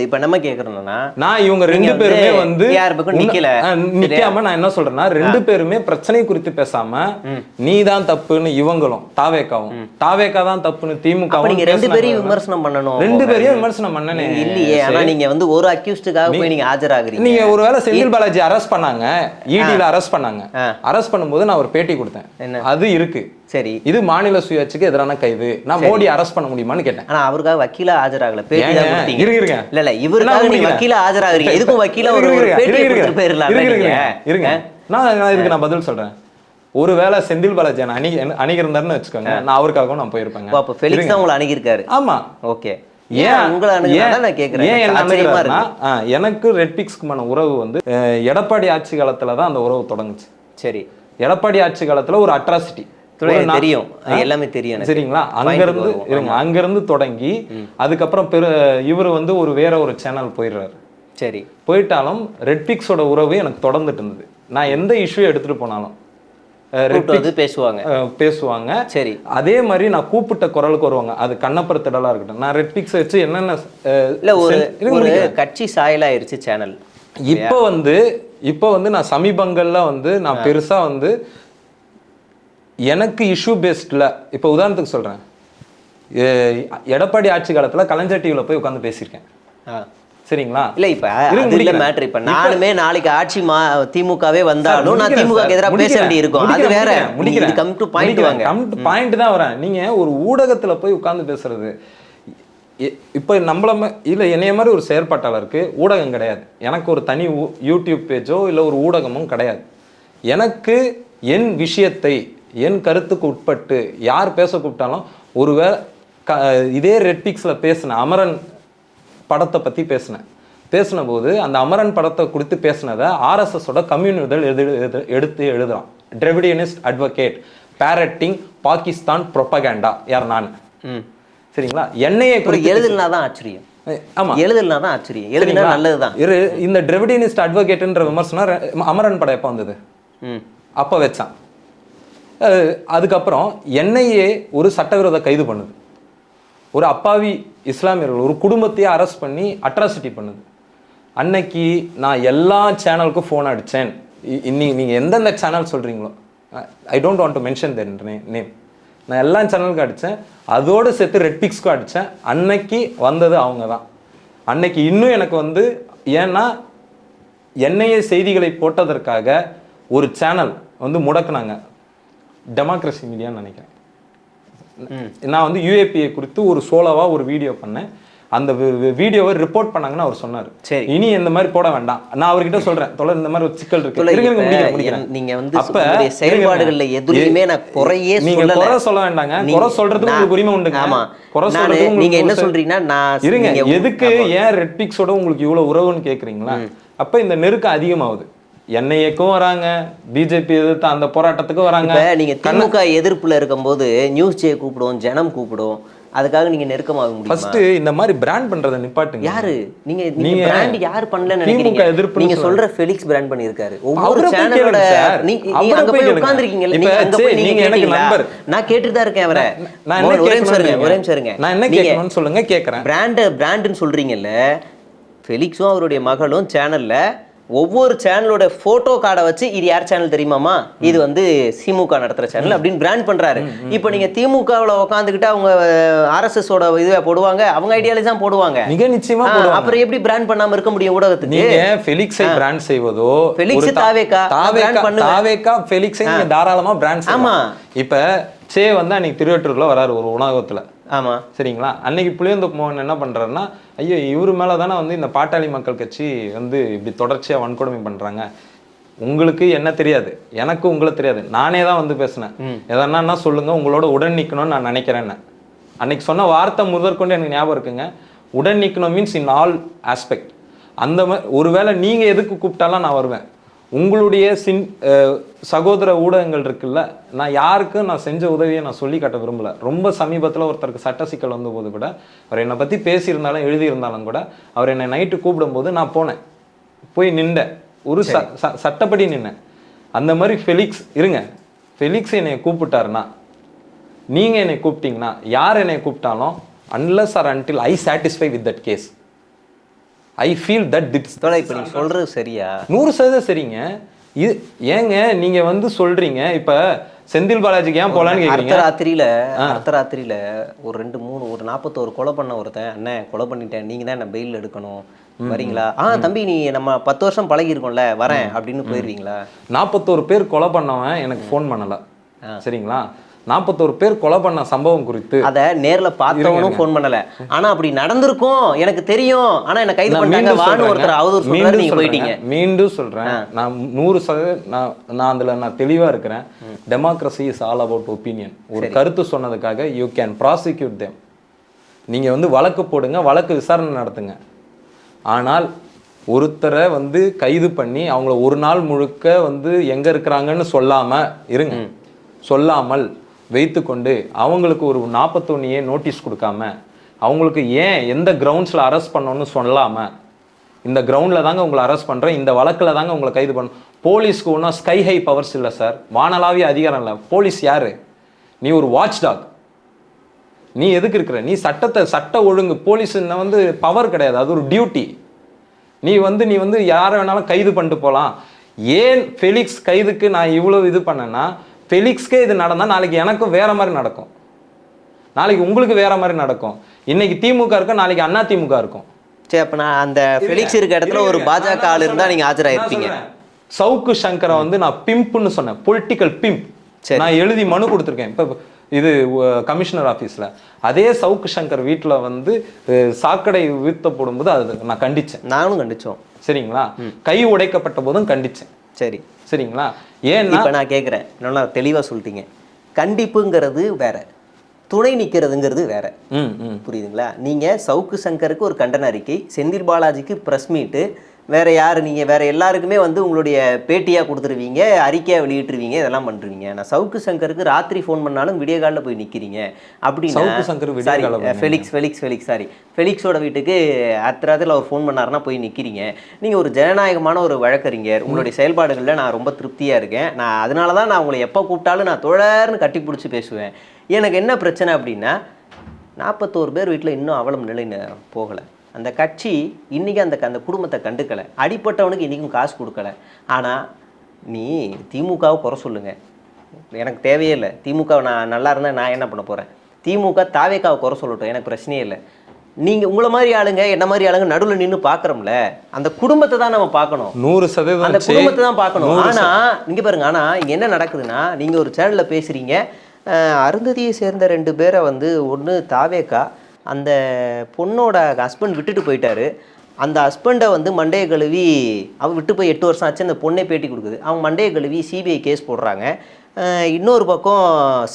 இப்ப நம்ம கேக்குறோம்னா, நான் இவங்க ரெண்டு பேருமே வந்து நிக்காம நான் என்ன சொல்றேன்னா, ரெண்டு பேருமே பிரச்சனை குறித்து பேசாம நீ தான் தப்புன்னு இவங்களும் தாவேக்கா தான் தப்புன்னு திமுக நீங்க ரெண்டு பேரையும் விமர்சனம் பண்ணணும். ரெண்டு பேரையும் விமர்சனம் பண்ணனே இல்லையே. ஆனா நீங்க வந்து ஒரு அக்யூஸ்டுக்காக போய் நீங்க ஆஜராகிறீங்க. நீங்க ஒருவேளை செந்தில் பாலாஜி அரெஸ்ட் பண்ணாங்க, இடில அரெஸ்ட் பண்ணாங்க. அரெஸ்ட் பண்ணும்போது நான் ஒரு பேட்டி கொடுத்தேன், அது இருக்கு. சரி, இது மாநில சுயாட்சிக்கு எதிரான கைது, நான் மோடி அரெஸ்ட் பண்ண முடியுமான்னு கேட்டேன். ஆனா அவருக்காக வக்கீலா ஆஜராகல, பேட்டி தான் கொடுத்தீங்க. இருங்க இல்ல இவருக்காக நீங்க வக்கீலா ஆஜராகிறீங்க, எதுக்கும் வக்கீலா ஒரு பேட்டி கொடுத்து போயிரலாம். இருங்க நான் இதுக்கு நான் பதில் சொல்றேன். ஒருவேளை செந்தில் பாலாஜி அணுகிருந்தாருன்னு வச்சுக்கோங்க, நான் அவருக்காகவும் நான் போயிருப்பேன். அப்ப ஃபெலிக்ஸ் தான் உங்களை அணுகிருக்காரு. ஆமா, ஓகே. ஏன் உங்களை அணுகுறதா நான் கேக்குறேன். எனக்கு ரெட்பிக்ஸ்க்குமான உறவு வந்து எடப்பாடி ஆட்சி காலத்துல தான் அந்த உறவு தொடங்குச்சு. சரி, எடப்பாடி ஆட்சி காலத்துல ஒரு அட்ராசிட்டி தெரியும், எல்லாமே தெரியும், சரிங்களா? அங்கிருந்து தொடங்கி அதுக்கப்புறம் இவரு வந்து வேற ஒரு சேனல் போயிடுறாரு. சரி, போயிட்டாலும் ரெட்பிக்ஸோட உறவு எனக்கு தொடர்ந்துட்டு இருந்தது. நான் எந்த இஷ்யூ எடுத்துட்டு போனாலும் பேசுவாங்க. சரி, அதே மாதிரி நான் கூப்பிட்ட குரலுக்கு வருவாங்க. அது கண்ணப்பர் திடலா இருக்கட்டும், நான் ரெட்பிக்ஸ் வச்சு என்னென்ன ஒரு கட்சி சாயலாயிருச்சு சேனல். இப்போ வந்து நான் சமீபங்கள்ல வந்து நான் பெருசா வந்து எனக்கு இஷ்யூ பேஸ்ட்ல, இப்போ உதாரணத்துக்கு சொல்றேன், எடப்பாடி ஆட்சி காலத்துல கலைஞர் டிவில போய் உட்காந்து பேசியிருக்கேன். சரிங்களா? இல்ல இப்ப இல்ல மேட்டர். இப்ப நானுமே நாளைக்கு ஆட்சி திமுகவே வந்தாலும் நான் திமுகக்கு எதிராக பேச வேண்டி இருக்கும். அது வேற. முடிக்கிறேன். கம் டு பாயிண்ட் வாங்க. கம் டு பாயிண்ட் தான் வரேன். நீங்க ஒரு ஊடகத்துல போய் உட்கார்ந்து பேசுறது, இப்ப நம்மள இல்ல என்னைய மாதிரி ஒரு செயற்பாட்டாளருக்கு ஊடகம் கிடையாது. எனக்கு ஒரு தனி யூடியூப் பேஜோ இல்ல ஒரு ஊடகமும் கிடையாது. எனக்கு என் விஷயத்தை என் கருத்துக்கு உட்பட்டு யார் பேச கூப்பிட்டாலும், ஒருவேளை இதே ரெட்பிக்ஸ்ல பேசின அமரன் படத்தை பற்றி பேசின போது அந்த அமரன் படத்தை குறித்து பேசினதை ஆர்எஸ்எஸோட கம்யூனிதழ் எடுத்து எழுதுறான். டிரெவிடியனிஸ்ட் அட்வொகேட் பேரட்டிங் பாகிஸ்தான் ப்ரொபகேண்டா. யார்? நான். சரிங்களா? என்னையே எழுதுனா தான் ஆச்சரியம். ஆமா, எழுதுனா தான் ஆச்சரியம். எழுதுனா நல்லதுதான். இந்த டிரெவிடியனிஸ்ட் அட்வொகேட்ன்ற விமர்சனம் அமரன் படம் எப்போ வந்தது? அப்போ வச்சான். அதுக்கப்புறம் என்னையே ஒரு சட்டவிரோத கைது பண்ணுது. ஒரு அப்பாவி இஸ்லாமியர்கள் ஒரு குடும்பத்தையே அரெஸ்ட் பண்ணி அட்ராசிட்டி பண்ணுது. அன்னைக்கு நான் எல்லா சேனலுக்கும் ஃபோன் அடித்தேன். நீங்கள் எந்தெந்த சேனல் சொல்கிறீங்களோ, I don't want to mention then name, நான் எல்லா சேனலுக்கும் அடித்தேன். அதோடு சேர்த்து ரெட்பிக்ஸ்க்கும் அடித்தேன். அன்னைக்கு வந்தது அவங்க தான். அன்னைக்கு இன்னும் எனக்கு வந்து, ஏன்னா என்னையே செய்திகளை போட்டதற்காக ஒரு சேனல் வந்து முடக்குனாங்க, டெமோக்ரஸி மீடியான்னு நினைக்கிறேன். நான் வந்து யூஏபிஏ குறித்து ஒரு சோலோவா ஒரு வீடியோ பண்ணேன். அந்த வீடியோவை ரிப்போர்ட் பண்ணாங்கன்னு அவர் சொன்னார். சரி, இனி இந்த மாதிரி போட வேண்டாம். நான் அவர்கிட்ட சொல்றேன், தொலை இந்த மாதிரி ஒரு சிக்கல் இருக்கு. நீங்க வந்து அப்ப செயல்பாடுகள்ல எதுலயுமே நான் குறையே சொல்லல. குறை சொல்ல வேண்டாங்க, குறை சொல்றதுக்கு உங்களுக்கு உரிமை உண்டுங்க. ஆமா, குறை சொல்றதுக்கு நீங்க என்ன சொல்றீங்கன்னா, நான் இருங்க, எதுக்கு ஏன் ரெட்பிக்ஸோட உங்களுக்கு இவ்வளவு உறவுன்னு கேக்குறீங்களா? அப்ப இந்த நெருக்கம் அதிகமாகுது. என்ஐஏக்கும் வராங்க, பிஜேபி எதிர்த்து அந்த போராட்டத்துக்கு வராங்க. நீங்க திமுக எதிர்ப்புல இருக்கும்போது நியூஸ் ஜே கூப்பிடும், ஜனம் கூப்பிடும், அதுக்காக நீங்க நெருக்கமாக முடியும். ஃபர்ஸ்ட் இந்த மாதிரி பிராண்ட் பண்றத நிப்பாட்டுங்க. யாரு நீங்க பிராண்ட் யார் பண்ணலன்னு நினைக்கிறீங்க? நீங்க சொல்ற ஃபெலிக்ஸ் பிராண்ட் பண்ணிருக்காரு. ஒவ்வொரு சேனலோட நீங்க அங்க போய் உட்கார்ந்திருக்கீங்கல, நீங்க அங்க போய் நீங்க எனக்கு நம்பர் நான் கேட்டுட்டு தான் இருக்கேன். அவரை நான் என்ன ஒரே நிமிஷம் இருங்க, நான் என்ன கேட்கணும்னு சொல்லுங்க, கேக்குறேன். பிராண்ட்னு சொல்றீங்கல்ல, ஃபெலிக்ஸும் அவருடைய மகளும் சேனல்ல ஒவ்வொரு சேனலோட போட்டோ கார்டை வச்சு இது யார் சேனல் தெரியுமாமா, இது வந்து திமுக நடத்துற சேனல் அப்படின்னு பிராண்ட் பண்றாரு. இப்போ நீங்க திமுகவுல உட்காந்துக்கிட்டு அவங்க ஆர்எஸ்எஸோட இதுவே போடுவாங்க, அவங்க ஐடியாலஜி தான் போடுவாங்க. மிக நிச்சயமா போடுவாங்க. அப்புறம் எப்படி பிராண்ட் பண்ணாம இருக்க முடியும் ஊடகத்துக்கு? நீங்க ஃபெலிக்ஸை பிராண்ட் செய்வதோ, ஃபெலிக்ஸ் தாவேக்கா ஃபெலிக்ஸை நீங்க தாராளமா பிராண்ட் செய்யலாம். ஆமா, இப்ப சே வந்து அன்னைக்கு திருவெட்டூர்ல வராரு ஒரு உணவகத்துல. ஆமா, சரிங்களா? அன்னைக்கு புளியந்தோப்பு மோகன் என்ன பண்றாருன்னா, ஐயோ இவரு மேலதானே வந்து இந்த பாட்டாளி மக்கள் கட்சி வந்து இப்படி தொடர்ச்சியா வன்கொடுமை பண்றாங்க, உங்களுக்கு என்ன தெரியாது, எனக்கு உங்களை தெரியாது, நானே தான் வந்து பேசினேன், எதனா சொல்லுங்க, உங்களோட உடன் நிக்கணும்னு நான் நினைக்கிறேன்னு அன்னைக்கு சொன்ன வார்த்தை முதற்கொண்டு எனக்கு ஞாபகம் இருக்குங்க. உடன் நிக்கணும் மீன்ஸ் இன் ஆல் ஆஸ்பெக்ட். அந்த மாதிரி ஒருவேளை நீங்க எதுக்கு கூப்பிட்டாலும் நான் வருவேன். உங்களுடைய சகோதர ஊடகங்கள் இருக்குல்ல, நான் யாருக்கும் நான் செஞ்ச உதவியை நான் சொல்லி காட்ட விரும்பல. ரொம்ப சமீபத்தில் ஒருத்தருக்கு சட்ட சிக்கல் வந்த போது கூட, அவர் என்னை பற்றி பேசியிருந்தாலும் எழுதியிருந்தாலும் கூட, அவர் என்னை நைட்டு கூப்பிடும்போது நான் போனேன், போய் நின்றேன், ஒரு சட்டப்படி நின்னேன். அந்த மாதிரி ஃபெலிக்ஸ் இருங்க, ஃபெலிக்ஸ் என்னை கூப்பிட்டாருன்னா, நீங்க என்னை கூப்பிட்டீங்கன்னா, யார் என்னை கூப்பிட்டாலும் unless or until I satisfy with that case, I feel that this இப்போ நீ சொல்றது சரியா? 100% சரிங்க. இது ஏங்க நீங்க வந்து சொல்றீங்க இப்ப செந்தில் பாலாஜிக்கு ஏன் போலான்னு கேக்குறீங்க? அர்த்தராத்திரியில ஒரு 2-3 ஒரு 41 கொலை பண்ண ஒருத்தன், அண்ணன் கொலை பண்ணிட்டேன், நீங்க தான் என்ன பெயில் எடுக்கணும், வரீங்களா? தம்பி நீ நம்ம 10 வருஷம் பழகி இருக்கோம்ல, வரேன் அப்படின்னு போயிருவீங்களா? 41 பேர் கொலை பண்ணவன் எனக்கு ஃபோன் பண்ணல, சரிங்களா? 41 பேர் கொலை பண்ண சம்பவம் குறித்து அதை நேர்ல பார்த்தவனும் ஃபோன் பண்ணல. ஆனா அப்படி நடந்திருக்கும் எனக்கு தெரியும், ஆனா என்ன கைது பண்ணாங்க வான்னு ஒருத்தர் அவதூறு சொல்றாரு, நீங்க போயிட்டீங்க. மீண்டும் சொல்றேன், நான் 100% நான் தெளிவா இருக்கிறேன். Democracy is all about opinion. ஒரு கருத்து சொன்னதுக்காக யூ கேன் ப்ராசிக்யூட் தேம். நீங்க வந்து வழக்கு போடுங்க, வழக்கு விசாரணை நடத்துங்க. ஆனால் ஒருத்தரை வந்து கைது பண்ணி அவங்கள ஒரு நாள் முழுக்க வந்து எங்க இருக்கிறாங்கன்னு சொல்லாமல் வைத்துக்கொண்டு அவங்களுக்கு ஒரு 41 நோட்டீஸ் கொடுக்காம, அவங்களுக்கு ஏன் எந்த கிரவுண்ட்ஸில் அரெஸ்ட் பண்ணணும்னு சொல்லாமல், இந்த கிரவுண்டில் தாங்க உங்களை அரெஸ்ட் பண்ணுறேன், இந்த வழக்கில் தாங்க உங்களை கைது பண்ணணும். போலீஸ்க்கு ஒன்றும் ஸ்கை ஹை பவர்ஸ் இல்லை சார், வானளாவிய அதிகாரம் இல்லை. போலீஸ் யாரு? நீ ஒரு வாட்ச் டாக். நீ எதுக்கு இருக்கிற? நீ சட்ட ஒழுங்கு. போலீஸ் வந்து பவர் கிடையாது, அது ஒரு டியூட்டி. நீ வந்து யாரை வேணாலும் கைது பண்ணிட்டு போகலாம். ஏன் ஃபெலிக்ஸ் கைதுக்கு நான் இவ்வளோ இது பண்ணேன்னா, ஃபெலிக்ஸ்க்கே இது நடந்தால் நாளைக்கு எனக்கும் வேற மாதிரி நடக்கும், நாளைக்கு உங்களுக்கு வேற மாதிரி நடக்கும். இன்னைக்கு திமுக இருக்கும், நாளைக்கு அண்ணா திமுக இருக்கும். சரி, அப்ப நான் அந்த ஃபெலிக்ஸ் இருக்க இடத்துல ஒரு பாஜக ஆள் இருந்தா நீங்க ஆஜராயிருப்பீங்க. சவுக்கு சங்கரை வந்து நான் பிம்ப்னு சொன்னேன், பொலிட்டிக்கல் பிம்ப். நான் எழுதி மனு கொடுத்துருக்கேன் இப்போ இது கமிஷனர் ஆஃபீஸில். அதே சவுக்கு சங்கர் வீட்டில் வந்து சாக்கடை வீழ்த்த போடும்போது அது நான் கண்டிச்சேன், நானும் கண்டிச்சோம், சரிங்களா? கை உடைக்கப்பட்ட போதும் கண்டிச்சேன், சரி சரிங்களா? ஏன்னா இப்போ நான் கேட்குறேன், நல்லா தெளிவாக சொல்லிட்டீங்க. கண்டிப்புங்கிறது வேற, துணை நிற்கிறதுங்கிறது வேற. புரியுதுங்களா? நீங்கள் சவுக்கு சங்கருக்கு ஒரு கண்டன அறிக்கை, செந்தில் பாலாஜிக்கு ப்ரெஸ் மீட்டு, வேற யார் நீங்கள் வேற எல்லாருக்குமே வந்து உங்களுடைய பேட்டியாக கொடுத்துருவீங்க, அறிக்கையாக வெளியிட்டுருவீங்க, இதெல்லாம் பண்ணுறீங்க. நான் சவுக்கு சங்கருக்கு ராத்திரி ஃபோன் பண்ணாலும் விடிய காலில் போய் நிற்கிறீங்க அப்படின்னா, ஃபெலிக்ஸோட வீட்டுக்கு அர்த்தராத்திரியில் அவர் ஃபோன் பண்ணாருன்னா போய் நிற்கிறீங்க. நீங்கள் ஒரு ஜனநாயகமான ஒரு வழக்கறிஞர், உங்களுடைய செயல்பாடுகளில் நான் ரொம்ப திருப்தியாக இருக்கேன். நான் அதனால தான் நான் உங்களை எப்போ கூப்பிட்டாலும் நான் தொடர்ந்து கட்டி பிடிச்சி பேசுவேன். எனக்கு என்ன பிரச்சனை அப்படின்னா, 41 பேர் வீட்டில் இன்னும் அவலம் நிலை போகலை. அந்த கட்சி இன்றைக்கி அந்த குடும்பத்தை கண்டுக்கலை, அடிப்பட்டவனுக்கு இன்றைக்கும் காசு கொடுக்கல. ஆனால் நீ திமுகவை குறை சொல்லுங்கள், எனக்கு தேவையே இல்லை. திமுக நான் நல்லா இருந்தால் நான் என்ன பண்ண போகிறேன்? திமுக தாவேக்காவை குறை சொல்லட்டும், எனக்கு பிரச்சனையே இல்லை. நீங்கள் உங்களை மாதிரி ஆளுங்க என்ன மாதிரி ஆளுங்க நடுவில் நின்று பார்க்குறோம்ல, அந்த குடும்பத்தை தான் நம்ம பார்க்கணும். 100% அந்த குடும்பத்தை தான் பார்க்கணும். ஆனால் இங்கே பாருங்க, ஆனால் இங்கே என்ன நடக்குதுன்னா, நீங்கள் ஒரு சேனலில் பேசுகிறீங்க, அருந்ததியை சேர்ந்த 2 பேரை வந்து ஒன்று தாவேக்கா, அந்த பொண்ணோட ஹஸ்பண்ட் விட்டுட்டு போயிட்டாரு, அந்த ஹஸ்பண்டை வந்து மண்டையை கழுவி, அவள் விட்டு போய் 8 வருஷம் ஆச்சு, அந்த பொண்ணை பேட்டி கொடுக்குது, அவங்க மண்டையை கழுவி சிபிஐ கேஸ் போடுறாங்க. இன்னொரு பக்கம்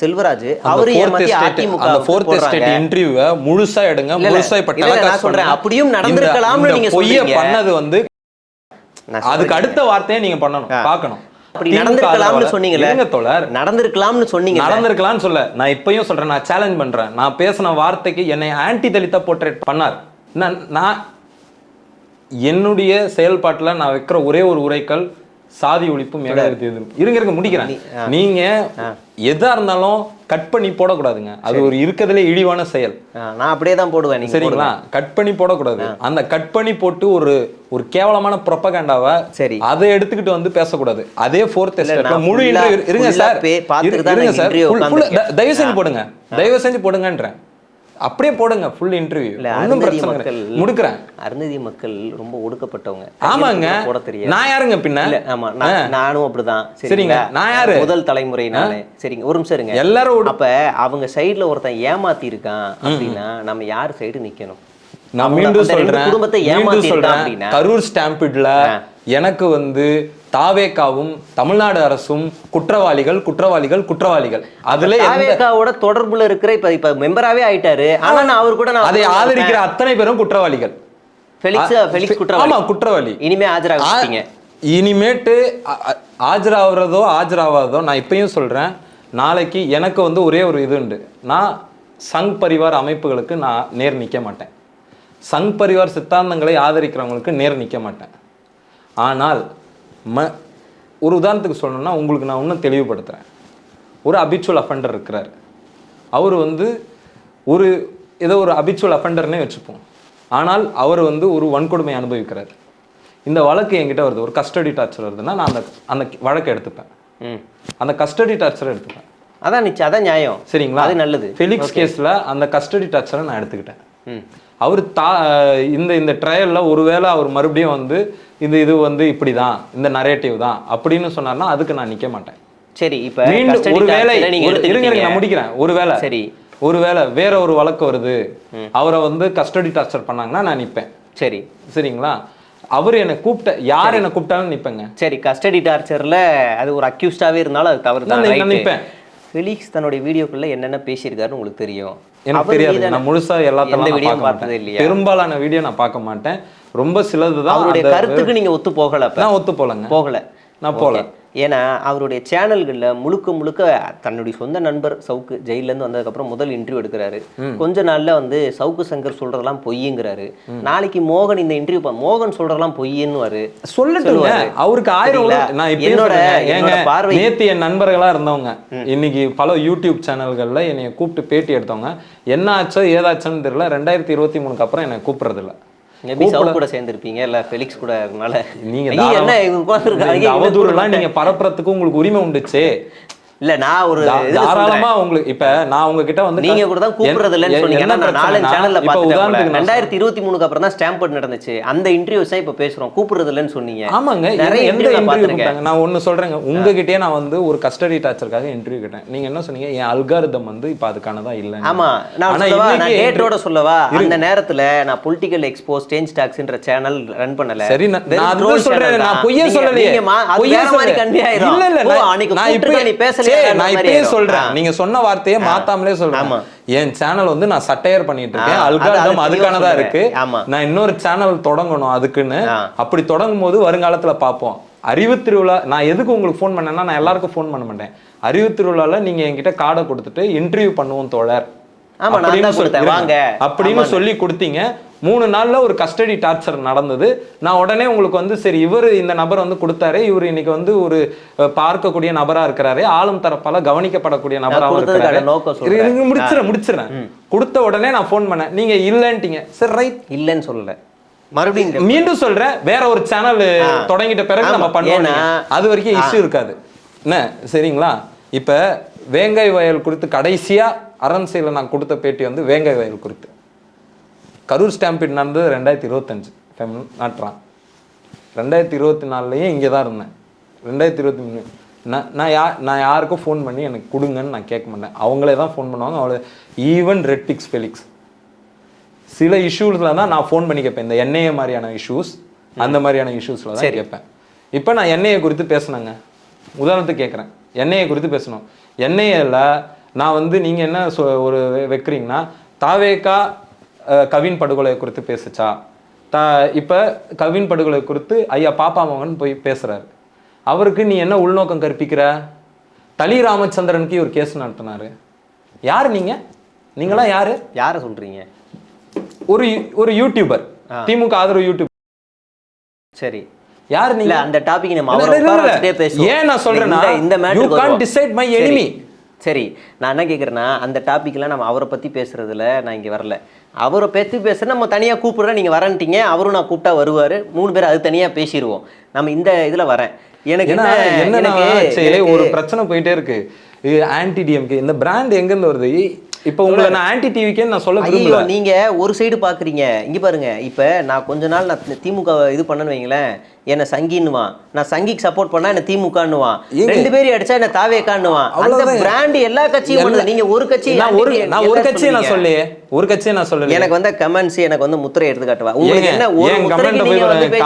செல்வராஜ் அவரு முழுசா எடுங்க, முழுசா நான் சொல்றேன், அப்படியும் நடந்திருக்கலாம்னு நீங்க பண்ணது வந்து அதுக்கு அடுத்த வார்த்தையை நீங்க பண்ணணும், பார்க்கணும். அப்படி நடந்திருக்கலாம்னு சொன்னீங்கல்ல தோழர், நடந்திருக்கலாம்னு சொன்னீங்க. நடந்திருக்கலாம்னு சொல்ல, நான் இப்பயும் சொல்றேன், நான் சேலஞ்ச் பண்றேன். நான் பேசின வார்த்தைக்கு என்னை ஆன்டி தலிதா போர்ட்ரேட் பண்ணார். நான் என்னுடைய செயல்பாட்டுல நான் வைக்கிற ஒரே ஒரு உரைக்கல் சாதி ஒழிப்பும் இருங்க முடிக்கிறேன். நீங்க எதா இருந்தாலும் கட் பண்ணி போடக்கூடாதுங்க, அது ஒரு இருக்கிறதுலே இழிவான செயல். நான் அப்படியே தான் போடுவேன், சரிங்களா? கட் பண்ணி போடக்கூடாது. அந்த கட் பண்ணி போட்டு ஒரு கேவலமான ப்ரொபகண்டாவை சரி அதை எடுத்துக்கிட்டு வந்து பேசக்கூடாது. அதே ஃபோர்த் எஸ்டேட்ல முழு இருங்க சார், இருங்க சார், தயவு செஞ்சு போடுங்க, தயவு செஞ்சு போடுங்கன்றேன். அப்படியே போடுங்க ஃபுல் இன்டர்வியூ, ஒன்றும் பிரச்சனை இல்லை, முடிக்கிறேன். அருந்ததி மக்கள் ரொம்ப ஒடுக்கப்பட்டவங்க. ஆமாங்க, போட தெரியாது. நான் யாருங்க பின்ன? ஆமா, நானும் அப்படிதான். சரிங்க, நான் யாரு? முதல் தலைமுறை நானு. சரிங்க, ஒரு நிமிஷம் இருங்க. எல்லாரும் அப்ப அவங்க சைடுல ஒருத்தன் ஏமாத்தி இருக்கான் அப்படின்னா நம்ம யார் சைடு நிக்கணும்? நான் மீண்டும் சொல்றேன், குடும்பத்தை ஏமாத்தி இருக்கான் அப்படின்னா, கரூர் ஸ்டாம்பிட்ல எனக்கு வந்து தாவேக்காவும் தமிழ்நாடு அரசும் குற்றவாளிகள் குற்றவாளிகள் குற்றவாளிகள். அதுல தாவேக்காவோட தொடர்புல இருக்கிற இப்ப மெம்பராவே ஆயிட்டாரு. ஆனா நான் அவர் கூட அதை ஆதரிக்கிற அத்தனை பேரும் குற்றவாளிகள். ஃபெலிக்ஸ் குற்றவாளி. ஆமா, குற்றவாளி. இனிமே ஆஜராகுங்க. இனிமேட்டு ஆஜராவதோ நான் இப்பயும் சொல்றேன், நாளைக்கு எனக்கு வந்து ஒரே ஒரு இது உண்டு. நான் சங் பரிவார் அமைப்புகளுக்கு நான் நேர் நிற்க மாட்டேன், சங் பரிவார் சித்தாந்தங்களை ஆதரிக்கிறவங்களுக்கு நேர் நிற்க மாட்டேன். ஆனால் ஒரு உதாரணத்துக்கு சொல்லணும்னா உங்களுக்கு நான் இன்னும் தெளிவுபடுத்துகிறேன். ஒரு அபிச்சுவல் அஃபெண்டர் இருக்கிறார். அவர் வந்து ஏதோ ஒரு அபிச்சுவல் அஃபெண்டர்னே வச்சுப்போம். ஆனால் அவர் வந்து ஒரு வன்கொடுமை அனுபவிக்கிறார். இந்த வழக்கு என்கிட்ட வருது, ஒரு கஸ்டடி டார்ச்சர் வருதுன்னா நான் அந்த வழக்கை எடுத்துப்பேன். அந்த கஸ்டடி டார்ச்சரை எடுத்துப்பேன். அதான் நியாயம். சரிங்களா? அது நல்லது. ஃபெலிக்ஸ் கேஸில் அந்த கஸ்டடி டார்ச்சரை நான் எடுத்துக்கிட்டேன். அவர் இந்த ட்ரையலில் ஒருவேளை அவர் மறுபடியும் வந்து இது வந்து இப்படி தான், இந்த நரேட்டிவ் தான் அப்படின்னு சொன்னார்னா அதுக்கு நான் நிற்க மாட்டேன். சரி, இப்போ மீண்டும் ஒருவேளை நான் முடிக்கிறேன், ஒருவேளை வேற ஒரு வழக்கு வருது, அவரை வந்து கஸ்டடி டார்ச்சர் பண்ணாங்கன்னா நான் நிற்பேன். சரி, சரிங்களா? அவர் என்னை யார் என்னை கூப்பிட்டாலும் நிற்பேங்க. சரி, கஸ்டடி டார்ச்சர்ல அது ஒரு அக்யூஸ்டாவே இருந்தாலும் அது தவறு தான், நான் நிற்பேன். ஃபெலிக்ஸ் தன்னுடைய வீடியோக்குள்ள என்னென்ன பேசியிருக்காருன்னு உங்களுக்கு தெரியும்? எனக்கு தெரியாது. நான் முழுசா எல்லாத்தையும் வீடியோ பார்த்ததே இல்லையா? பெரும்பாலான வீடியோ நான் பார்க்க மாட்டேன். ரொம்ப சிலதுதான். அவருடைய கருத்துக்கு நீங்க ஒத்து போகல? நான் ஒத்து போகல. நான் போகல. ஏன்னா அவருடைய சேனல்களில் முழுக்க தன்னுடைய சொந்த நண்பர் சவுக்கு ஜெயிலேருந்து வந்ததுக்கப்புறம் முதல் இன்டர்வியூ எடுக்கிறாரு. கொஞ்ச நாள்ல வந்து சவுக்கு சங்கர் சொல்றதெல்லாம் பொய்யுங்கிறாரு. நாளைக்கு மோகன் இந்த இன்டர்வியூ மோகன் சொல்றதெல்லாம் பொய்யுன்னு சொல்லுங்க. அவருக்கு 1000 நான் என்னோட பார்வை நேத்து என் நண்பர்களா இருந்தவங்க இன்னைக்கு பல யூடியூப் சேனல்கள்ல என்னை கூப்பிட்டு பேட்டி எடுத்தவங்க. என்ன ஆச்சோ ஏதாச்சுன்னு தெரியல, 2023 அப்புறம் என்னை கூப்பிடுறது இல்லை. கூட சேர்ந்துருப்பீங்க இல்ல ஃபெலிக்ஸ் கூட இருக்கனால நீங்க அவதூறுலாம் நீங்க பரப்புறதுக்கு உங்களுக்கு உரிமை உண்டுச்சு. இல்ல நான் ஒரு தாராளமா உங்களுக்கு இப்ப நான் உங்ககிட்ட வந்து நீங்க கூட தான் கூப்பிடுறது இல்லன்னு சொன்னீங்க. நான் நாலு சேனல்ல பார்த்தேன். 2023 அப்புறம் தான் ஸ்டாம்பர்ட் நடந்துச்சு. அந்த இன்டர்வியூஸ் இப்ப பேசுறோம், கூப்பிடுறது இல்லன்னு சொன்னீங்க. ஆமாங்க, எந்த இன்டர்வியூ கொடுத்தாங்க? நான் ஒன்னு சொல்றேங்க, உங்ககிட்டயே நான் வந்து ஒரு கஸ்டடி டார்ச்சருக்காக இன்டர்வியூ கேட்டேன். நீங்க என்ன சொன்னீங்க? என் அல்காரிதம் வந்து இப்ப அதுக்கானதா இல்ல. ஆமா, நான் டேட்டோட சொல்லவா, அந்த நேரத்துல நான் பொலிட்டிக்கல் எக்ஸ்போஸ் சேஞ்ச் டாக்ஸ்ன்ற சேனல் ரன் பண்ணல. சரி, நான் அதுதான் சொல்றேன். நான் பொய்யே சொல்லலையே. பொய்யே மாதிரி கன்வே ஆயிரும். இல்ல இல்ல, நான் இப்ப நீ பேசல. நான் இப்பயே சொல்றேன், நீங்க சொன்ன வார்த்தையை மாத்தாமலே சொல்றேன். என் சேனல் வந்து நான் சட்டையர் பண்ணிட்டு இருக்கேன். அல்காரிதம் அதுக்கானதா இருக்கு. நான் இன்னொரு சேனல் தொடங்கணும் அதுக்குன்னு. அப்படி தொடங்கும் போது வருங்காலத்துல பார்ப்போம். அறிவு திருவிழா நான் எதுக்கு உங்களுக்கு ஃபோன் பண்ணேன்னா, நான் எல்லாருக்கும் ஃபோன் பண்ண மாட்டேன். அறிவு திருவிழால நீங்க என்கிட்ட கார்டை கொடுத்துட்டு இன்டர்வியூ பண்ணுவோம் தோழர் அப்படின்னு சொல்லி கொடுத்தீங்க. 3 நாள்ல ஒரு கஸ்டடி டார்ச்சர் நடந்தது. நான் உடனே உங்களுக்கு வந்து சரி, இவர் இந்த நபர் வந்து கொடுத்தாரு, இவர் இன்னைக்கு வந்து ஒரு பார்க்கக்கூடிய நபரா இருக்கிறாரு, ஆளும் தரப்பால கவனிக்கப்படக்கூடிய நபராகவும் இருக்கிறாரு. முடிச்சிடறேன். கொடுத்த உடனே நான் ஃபோன் பண்ணேன், நீங்க இல்லன்ட்டீங்க. சரி, ரைட், இல்லன்னு சொல்லல. மறுபடியும் மீண்டும் சொல்றேன், வேற ஒரு சேனல் தொடங்கிட்ட பிறகு நம்ம பண்ணுவோம். அது வரைக்கும் இஷ்யூ இருக்காது என்ன? சரிங்களா? இப்ப வேங்கை வயல் குறித்து கடைசியா அரண்சையில் நான் கொடுத்த பேட்டி வந்து வேங்கை வயல் குறித்து. கரூர் ஸ்டாம்பிட் நடந்தது 2025 நாட்டுறான். 2024 இங்கே தான் இருந்தேன். 2023 நான் யாருக்கும் ஃபோன் பண்ணி எனக்கு கொடுங்கன்னு நான் கேட்க மாட்டேன். அவங்களே தான் ஃபோன் பண்ணுவாங்க. அவ்வளோ ஈவன் ரெட்பிக்ஸ் ஃபெலிக்ஸ் சில இஷ்யூஸில் தான் நான் ஃபோன் பண்ணி கேட்பேன். இந்த என்ஐஏ மாதிரியான இஷ்யூஸ், அந்த மாதிரியான இஷ்யூஸில் தான் கேட்பேன். இப்போ நான் என்ஐஏ குறித்து பேசினேங்க, உதாரணத்துக்கு கேட்குறேன். என்ஐஏ குறித்து பேசணும். என்ஐஏல நான் வந்து நீங்கள் என்ன ஒரு வைக்கிறீங்கன்னா, தாவேகா கவின் படுகொலை குறித்து பேசுச்சா? இப்போ கவின் படுகொலை குறித்து ஐயா பாப்பா மோகன் போய் பேசுறாரு. அவருக்கு நீ என்ன உள்நோக்கம் கற்பிக்கிற? தலி ராமச்சந்திரனுக்கு ஒரு கேஸ் நடத்தினாரு. யாரு நீங்களாம் யாரை சொல்றீங்க? ஒரு யூடியூபர், திமுக ஆதரவு யூடியூபர். சரி, யாரு நீங்க? அந்த டாபிக் நம்ம ஏன் நான் சொல்றேன்னா, இந்த matter you can't decide my enemy. சரி, நான் என்ன கேட்குறேன்னா, அந்த டாப்பிக்லாம் நம்ம அவரை பற்றி பேசுறதுல நான் இங்கே வரல. அவரை பற்றி பேசுகிற நம்ம தனியாக கூப்பிடுறேன், நீங்கள் வரன்ட்டீங்க. அவரும் நான் கூப்பிட்டா வருவார், 3 பேர் அது தனியாக பேசிடுவோம். நம்ம இந்த இதில் வரேன். எனக்கு என்ன ஒரு பிரச்சனை போயிட்டே இருக்கு. ஆன்டி டிஎம்கே இந்த பிராண்ட் எங்கேருந்து வருது? இப்போ உங்களை நான் ஆன்டி டிவிக்கே நான் சொல்ல விரும்பல. நீங்க ஒரு சைடு பாக்குறீங்க. இங்க பாருங்க, இப்ப நான் கொஞ்ச நாள் நான் திமுக இது பண்ணன்னு வைங்களேன், என்ன சங்கின்னுவான். நான் சங்கிக்கு சப்போர்ட் பண்ணா என்ன திமுகன்னுவான். 2 பேரும் அடிச்சா என்ன தாவேக்கான்னுவான். அந்த பிராண்ட் எல்லா கட்சியும் பண்ணுது. நீங்க ஒரு கட்சி, நான் ஒரு கட்சியை நான் சொல்லலையே, ஒரு கட்சியை நான் சொல்லல. எனக்கு வந்து கமெண்ட்ஸ் எனக்கு வந்து முத்திரை எடுத்து காட்டுவா. உங்களுக்கு என்ன ஒரு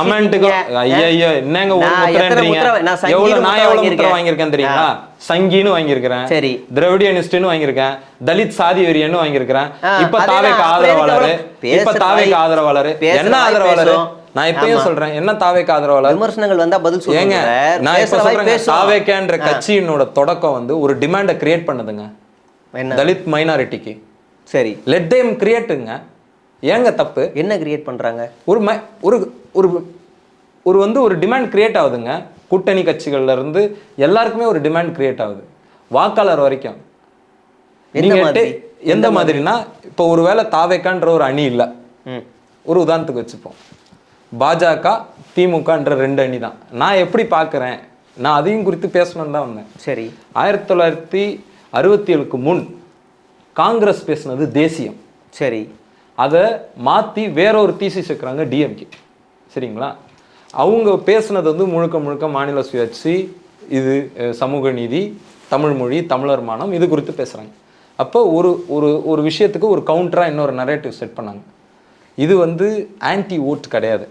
கமெண்ட்டுக்கு ஐயோ என்னங்க ஒரு முத்திரைன்றீங்க? நான் எவ்வளவு முத்திரை வாங்கியிருக்கேன் தெரியுங்களா? சங்கின்னு வாங்கியிருக்கிறேன், சரி, திராவிடியனிஸ்ட்னு வாங்கியிருக்கேன், தலித் சாதி வெறியன்னு வாங்கியிருக்கிறேன். இப்ப தாவேக்கு ஆதரவாளரு, என்ன ஆதரவாளரு? நான் இப்பயும் சொல்றேன், என்ன தாவேக்கு ஆதரவாளர்? விமர்சனங்கள் வந்தா பதில் சொல்லுங்க. நான் இப்ப சொல்றேன், தாவேக்கன்ற கட்சியினோட தொடக்கம் வந்து ஒரு டிமாண்டை கிரியேட் பண்ணுதுங்க தலித் மைனாரிட்டிக்கு. சரி, லெட் தேம் கிரியேட்டுங்க. ஏங்க தப்பு? என்ன கிரியேட் பண்றாங்க? ஒரு வந்து ஒரு டிமாண்ட் கிரியேட் ஆகுதுங்க. கூட்டணி கட்சிகள்ல இருந்து எல்லாருக்குமே ஒரு டிமாண்ட் கிரியேட் ஆகுது. வாக்காளர் வரைக்கும். எந்த மாதிரி? எந்த மாதிரினா, இப்போ ஒருவேளை தாவேக்கான்ற ஒரு அணி இல்லை, ஒரு உதாரணத்துக்கு வச்சுப்போம், பாஜக திமுகன்ற 2 அணி தான். நான் எப்படி பார்க்குறேன், நான் அதையும் குறித்து பேசணும்னு தான் வந்தேன். சரி. 1967க்கு முன் காங்கிரஸ் பேசுனது தேசியம். சரி. அதை மாற்றி வேற ஒரு தீசிஸ் வைக்கிறாங்க டிஎம்கே. சரிங்களா? அவங்க பேசுனது வந்து முழுக்க முழுக்க மாநில சுயாட்சி, இது சமூக நீதி, தமிழ் மொழி, தமிழர் மானம், இது குறித்து பேசுகிறாங்க. அப்போ ஒரு ஒரு ஒரு விஷயத்துக்கு ஒரு கவுண்டராக இன்னொரு நரேட்டிவ் செட் பண்ணாங்க. இது வந்து ஆன்டி ஓட் கிடையாது.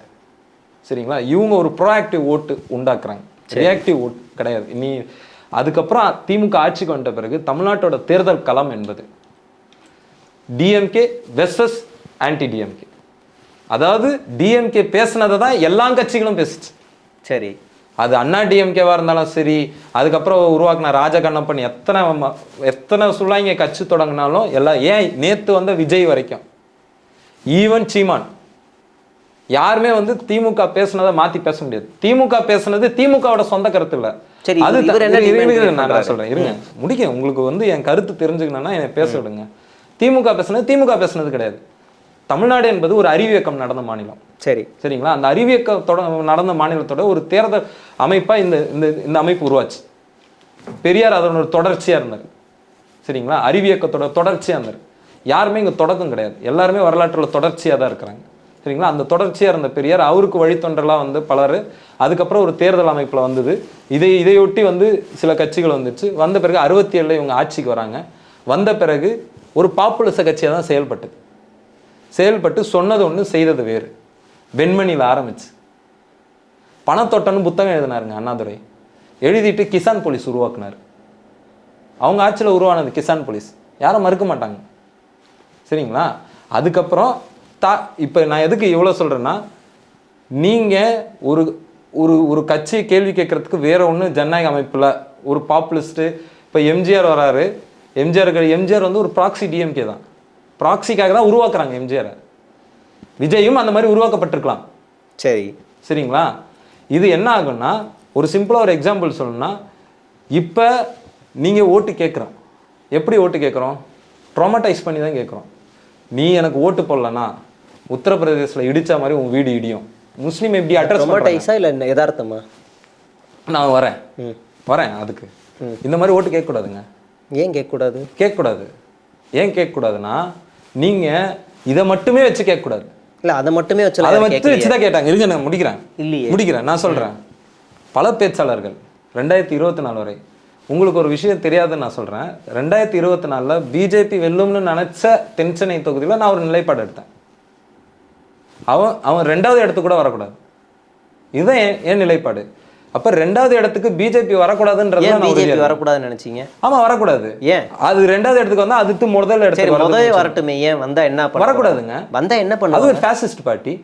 சரிங்களா? இவங்க ஒரு ப்ரோஆக்டிவ் ஓட்டு உண்டாக்குறாங்க, ரியாக்டிவ் ஓட் கிடையாது. அதுக்கப்புறம் திமுக ஆட்சிக்கு வந்த பிறகு தமிழ்நாட்டோட தேர்தல் களம் என்பது டிஎம்கே வெர்சஸ் ஆன்டி டிஎம்கே. அதாவது டிஎம்கே பேசுனதை தான் எல்லா கட்சிகளும் பேசுச்சு. சரி. அது அண்ணா டிஎம்கேவா இருந்தாலும் சரி, அதுக்கப்புறம் உருவாக்குன ராஜகண்ணப்பன் எத்தனை சொல்லாங்க கட்சி தொடங்கினாலும் எல்லாம், ஏன் நேத்து வந்த விஜய் வரைக்கும், ஈவன் சீமான், யாருமே வந்து திமுக பேசுனதை மாத்தி பேச முடியாது. திமுக பேசுனது திமுகவோட சொந்த கருத்து இல்ல. அது நான் சொல்றேன், இருங்க முடிக்க, உங்களுக்கு வந்து என் கருத்து தெரிஞ்சுக்கணும்னா என்னை பேச விடுங்க. திமுக பேசுனது கிடையாது. தமிழ்நாடு என்பது ஒரு அறிவியக்கம் நடந்த மாநிலம். சரி, சரிங்களா? அந்த அறிவியக்கத்தோட நடந்த மாநிலத்தோட ஒரு தேர்தல் அமைப்பா இந்த இந்த அமைப்பு உருவாச்சு. பெரியார் அதோட ஒரு தொடர்ச்சியா இருந்தார். சரிங்களா? அறிவியக்கத்தோட தொடர்ச்சியா இருந்தார். யாருமே இங்க தொடக்கம் கிடையாது, எல்லாருமே வரலாற்றுல தொடர்ச்சியா தான் இருக்கிறாங்க. சரிங்களா? அந்த தொடர்ச்சியா இருந்த பெரியார், அவருக்கு வழித்தொன்றலா வந்து பலர், அதுக்கப்புறம் ஒரு தேர்தல் அமைப்புல வந்தது. இதையொட்டி வந்து சில கட்சிகள் வந்துச்சு. வந்த பிறகு 67ல இவங்க ஆட்சிக்கு வராங்க. வந்த பிறகு ஒரு பாப்புலச கட்சியாக தான் செயல்பட்டு சொன்னது ஒன்று செய்தது வேறு. வெண்மணியில் ஆரம்பிச்சு பணத்தொட்டன்னு புத்தகம் எழுதினாருங்க அண்ணாதுரை. எழுதிட்டு கிசான் போலீஸ் உருவாக்குனார். அவங்க ஆட்சியில் உருவானது கிசான் போலீஸ், யாரும் மறுக்க மாட்டாங்க. சரிங்களா? அதுக்கப்புறம் இப்போ நான் எதுக்கு இவ்வளோ சொல்கிறேன்னா, நீங்கள் ஒரு ஒரு ஒரு கட்சியை கேள்வி கேட்கறதுக்கு வேற ஒன்று ஜனநாயக அமைப்பில் ஒரு பாப்புலிஸ்ட்டு. இப்போ எம்ஜிஆர் வராரு, எம்ஜிஆர் வந்து ஒரு ப்ராக்சி டிஎம்கே தான், ப்ராக்சிக்காக தான் உருவாக்குறாங்க எம்ஜிஆரை. விஜயும் அந்த மாதிரி உருவாக்கப்பட்டிருக்கலாம். சரி, சரிங்களா? இது என்ன ஆகும்னா, ஒரு சிம்பிளாக ஒரு எக்ஸாம்பிள் சொல்லணும்னா, இப்போ நீங்கள் ஓட்டு கேட்குறோம். எப்படி ஓட்டு கேட்குறோம்? ட்ராமடைஸ் பண்ணி தான் கேட்குறோம். நீ எனக்கு ஓட்டு போடலன்னா உத்தரப்பிரதேசில் இடிச்ச மாதிரி உன் வீடு இடியும். முஸ்லீம் எப்படி அட்ரஸ் ட்ராமடைஸா இல்லை யதார்த்தமா? நான் வரேன் அதுக்கு. இந்த மாதிரி ஓட்டு கேட்கக்கூடாதுங்க. ஏன் கேட்கக்கூடாது? ஏன் கேட்கக்கூடாதுன்னா, நீங்கள் இதை மட்டுமே வச்சு கேட்கக்கூடாது. இல்லை, அதை மட்டுமே வச்சு தான் கேட்டாங்க. இருங்க நான் முடிக்கிறேன். நான் சொல்கிறேன், பல பேச்சாளர்கள் 2024 வரை, உங்களுக்கு ஒரு விஷயம் தெரியாதுன்னு நான் சொல்கிறேன், 2024 பிஜேபி வெல்லும்னு நினச்ச தென்சென்னை தொகுதியில் நான் ஒரு நிலைப்பாடு எடுத்தேன். அவன் 2வது இடத்துக்கு கூட வரக்கூடாது. இதுதான் என் நிலைப்பாடு. அப்ப 2வது இடத்துக்கு பிஜேபி வரக்கூடாதுன்றது வரக்கூடாதுன்னு நினைச்சீங்க? ஆமா, வரக்கூடாது. ஏன்? அது 2வது இடத்துக்கு வந்தா அதுக்கு முதல் இடத்துக்கு வரட்டுமே. ஏன் வந்தா என்ன வரக்கூடாதுங்க? வந்தா என்ன பண்ணும்? அது ஒரு ஃபேசிஸ்ட் பார்ட்டி.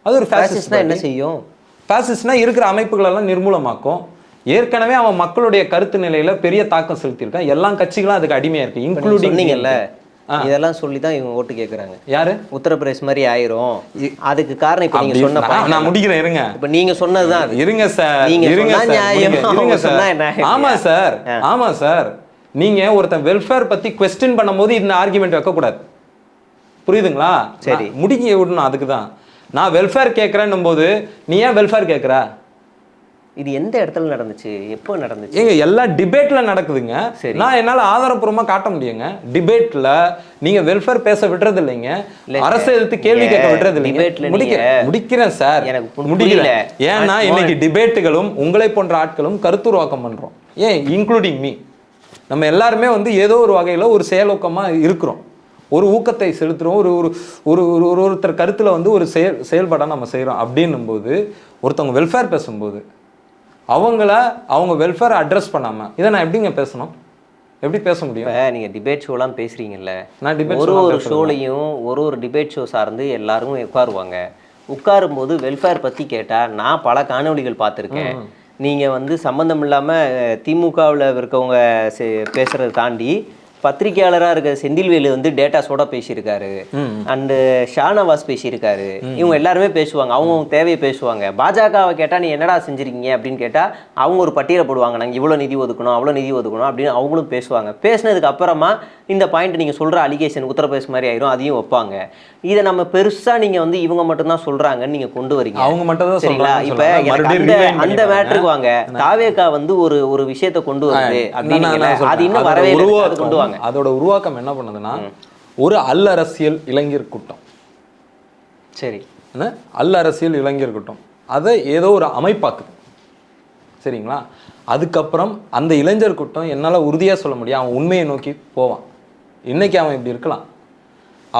அது ஒரு ஃபேசிஸ்ட்னா என்ன செய்யும்? ஃபேசிஸ்ட்னா இருக்கிற அமைப்புகள் எல்லாம் நிர்மூலமாக்கும். ஏற்கனவே அவன் மக்களுடைய கருத்து நிலையில பெரிய தாக்கம் செலுத்தியிருக்கான். எல்லா கட்சிகளும் அதுக்கு அடிமையா இருக்கு, இன்க்ளூடிங் நீங்கல்ல. இதெல்லாம் சொல்லி தான் இவங்க ஓட்டு கேட்குறாங்க. யாரு? உத்தரப்பிரதேஷ் மாதிரி ஆயிரும். அதுக்கு காரணம் இப்ப நீங்க சொன்ன, நான் முடிக்கிறேன், இருங்க. இப்ப நீங்க சொன்னதுதான். இருங்க சார், ஆமா சார். நீங்க ஒருத்தன் வெல்ஃபேர் பத்தி குவெஸ்டின் பண்ணும்போது இந்த ஆர்குமெண்ட் வைக்க கூடாது. புரியுதுங்களா? சரி, முடிக்க விடணும். அதுக்கு தான் நான் வெல்ஃபேர் கேட்கறேன்னும் போது நீ ஏன் வெல்ஃபேர் கேட்கற? இது எந்த இடத்துல நடந்துச்சு, எப்போ நடந்துச்சு? ஏங்க, எல்லா டிபேட்ல நடக்குதுங்க. நான் என்னால ஆதாரப்பூர்வமா காட்ட முடியுங்க. டிபேட்ல நீங்க வெல்ஃபேர் பேச விடுறது இல்லைங்க, அரசு எதிர்த்து கேள்வி கேட்க விடுறது இல்லைங்க. முடிக்கிறேன் சார், முடிக்கிறேன். ஏன்னா இன்னைக்கு டிபேட்டுகளும் உங்களை போன்ற ஆட்களும் கருத்துருவாக்கம் பண்றோம். ஏன், இன்க்ளூடிங் மீ. நம்ம எல்லாருமே வந்து ஏதோ ஒரு வகையில ஒரு செயலோக்கமா இருக்கிறோம், ஒரு ஊக்கத்தை செலுத்துறோம், ஒருத்தர் கருத்துல வந்து ஒரு செயல்பாடாக நம்ம செய்யறோம். அப்படின்னும் போது ஒருத்தவங்க வெல்ஃபேர் பேசும்போது அவங்க வெல்ஃபேர் அட்ரஸ் பண்ணாம இதை நான் எப்படிங்க பேசணும்? எப்படி பேச முடியும்? நீங்க டிபேட் ஷோலாம் பேசுறீங்கல்ல, நான் டிபேட் ஒரு ஷோலையும் ஒரு டிபேட் ஷோ சார்ந்து எல்லாரும் உட்காருவாங்க. உட்காரும்போது வெல்ஃபேர் பத்தி கேட்டா நான் பல காணொலிகள் பார்த்துருக்கேன். நீங்க வந்து சம்பந்தம் இல்லாம திமுகவில் இருக்கவங்க பேசுறதை தாண்டி பத்திரிகையாளராக இருக்க செந்தில்வேலு வந்து டேட்டாஸோட பேசியிருக்காரு, அண்டு ஷானவாஸ் பேசியிருக்காரு. இவங்க எல்லாருமே பேசுவாங்க, அவங்கவுங்க தேவையை பேசுவாங்க. பாஜகவை கேட்டால் நீ என்னடா செஞ்சிருக்கீங்க அப்படின்னு கேட்டால் அவங்க ஒரு பட்டியலை போடுவாங்க, நாங்கள் இவ்வளோ நிதி ஒதுக்கணும் அவ்வளோ நிதி ஒதுக்கணும் அப்படின்னு அவங்களும் பேசுவாங்க. பேசினதுக்கு அப்புறமா இந்த பாயிண்ட் நீங்கள் சொல்கிற அலிகேஷன் உத்தரப்பிரதேஷ் மாதிரி ஆயிரும், அதையும் வைப்பாங்க. இதை நம்ம பெருசாக நீங்கள் வந்து இவங்க மட்டும்தான் சொல்கிறாங்கன்னு நீங்கள் கொண்டு வரீங்க. அவங்க மட்டும் தான் சரிங்களா? இப்போ அந்த மேட்ருக்கு வாங்க. தாவேகா வந்து ஒரு விஷயத்தை கொண்டு வருது அப்படின்னு அது இன்னும் வரவே கொண்டு வாங்க. அதோட உருவாக்கம் என்ன பண்ணுதுன்னா ஒரு அல்லரசியல் இளைஞர் கூட்டம். சரி, அல்லரசியல் இளைஞர் கூட்டம் அதை ஏதோ ஒரு அமைப்பாக்குது. சரிங்களா? அதுக்கப்புறம் அந்த இளைஞர் கூட்டம் என்னால் உறுதியாக சொல்ல முடியும் அவன் உண்மையை நோக்கி போவான். இன்னைக்கு அவன் இப்படி இருக்கலாம்,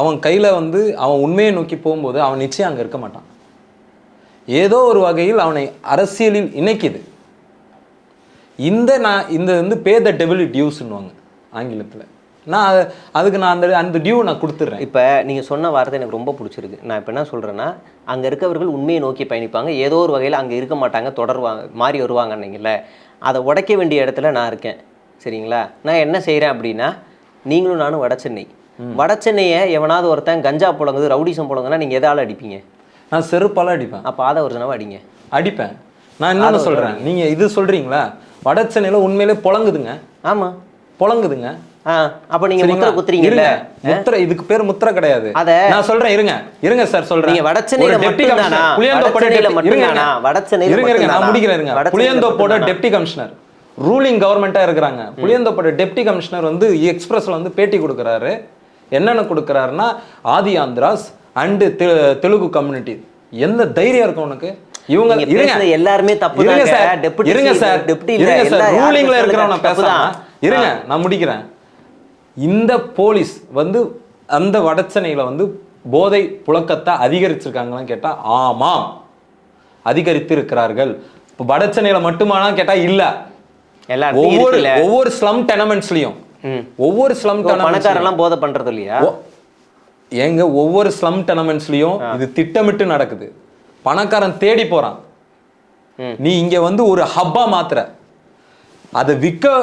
அவன் கையில் வந்து அவன் உண்மையை நோக்கி போகும்போது அவன் நிச்சயம் அங்கே இருக்க மாட்டான். ஏதோ ஒரு வகையில் அவனை அரசியலில் இணைக்குது. இந்த வந்து பே த டெவில் டியூஸ்ன்னுவாங்க ஆங்கிலத்தில். அதுக்கு நான் அந்த டியூ நான் கொடுத்துட்றேன். இப்போ நீங்கள் சொன்ன வார்த்தை எனக்கு ரொம்ப பிடிச்சிருக்கு. நான் இப்போ என்ன சொல்கிறேன்னா, அங்கே இருக்கவர்கள் உண்மையை நோக்கி பயணிப்பாங்க, ஏதோ ஒரு வகையில் அங்கே இருக்க மாட்டாங்க, தொடர்வாங்க, மாறி வருவாங்கன்னீங்கல்ல. அதை உடைக்க வேண்டிய இடத்துல நான் இருக்கேன். சரிங்களா? நான் என்ன செய்கிறேன் அப்படின்னா, நீங்களும் நானும் வடச்சென்னையை எவனாவது ஒருத்தன் கஞ்சா புழங்குது, ரவுடிசம் புழங்குன்னா நீங்கள் எதால் அடிப்பீங்க? நான் செருப்பால் அடிப்பேன். அப்போ அதை ஒரு ஜனவா அடிப்பேன். நான் என்ன சொல்கிறேன், நீங்கள் இது சொல்கிறீங்களா? வடச்சென்னையில் உண்மையிலே புழங்குதுங்க. ஆமாம், புழங்குதுங்க. அப்ப நீங்க முத்திரை குத்துறீங்கல்ல? முத்திரை, இதுக்கு பேர் முத்திரை கிடையாது. நான் சொல்றேன், இருங்க சார் சொல்றேன். நீங்க வடச்சென்னையில மட்டும்தானா? வடச்சென்னையில மட்டும்தானா? வடச்சென்னையில இருங்க நான் முடிக்கிறேன். புளியந்தோப்போட டெப்டி கமிஷனர் ரூலிங் கவர்மெண்டா இருக்கிறாங்க. புளியந்தோப்போட டெப்டி கமிஷனர் வந்து எக்ஸ்பிரஸ்ல வந்து பேட்டி கொடுக்குறாரு. என்னென்ன கொடுக்குறாருன்னா, ஆதி ஆந்திராஸ் அண்ட் தெலுங்கு கம்யூனிட்டி. எந்த தைரியம் இருக்கும் உனக்கு? இவங்க எல்லாருமே தப்பு. இருங்க சார், ரூலிங்ல இருக்கிறவன பேசுறான். இருங்க நான் முடிக்கிறேன். இந்த போலீஸ் வந்து அந்த வடச்சென்னையில வந்து போதை புழக்கத்தை அதிகரிச்சிருக்காங்கன்னு கேட்டா ஆமாம், அதிகரித்து இருக்கிறார்கள். இப்போ வடச்சென்னையில மட்டுமானா கேட்டா இல்ல, ஒவ்வொரு ஸ்லம் டெனமெண்ட்ஸ்லயும் பணக்காரெல்லாம் போதை பண்றது இல்லையா? ஏங்க, ஒவ்வொரு ஸ்லம் டெனமெண்ட்ஸ்லயும் இது திட்டமிட்டு நடக்குது. பணக்காரன் தேடி போறான், நீ இங்க வந்து ஒரு ஹப்பா மாத்துற, அதை விற்க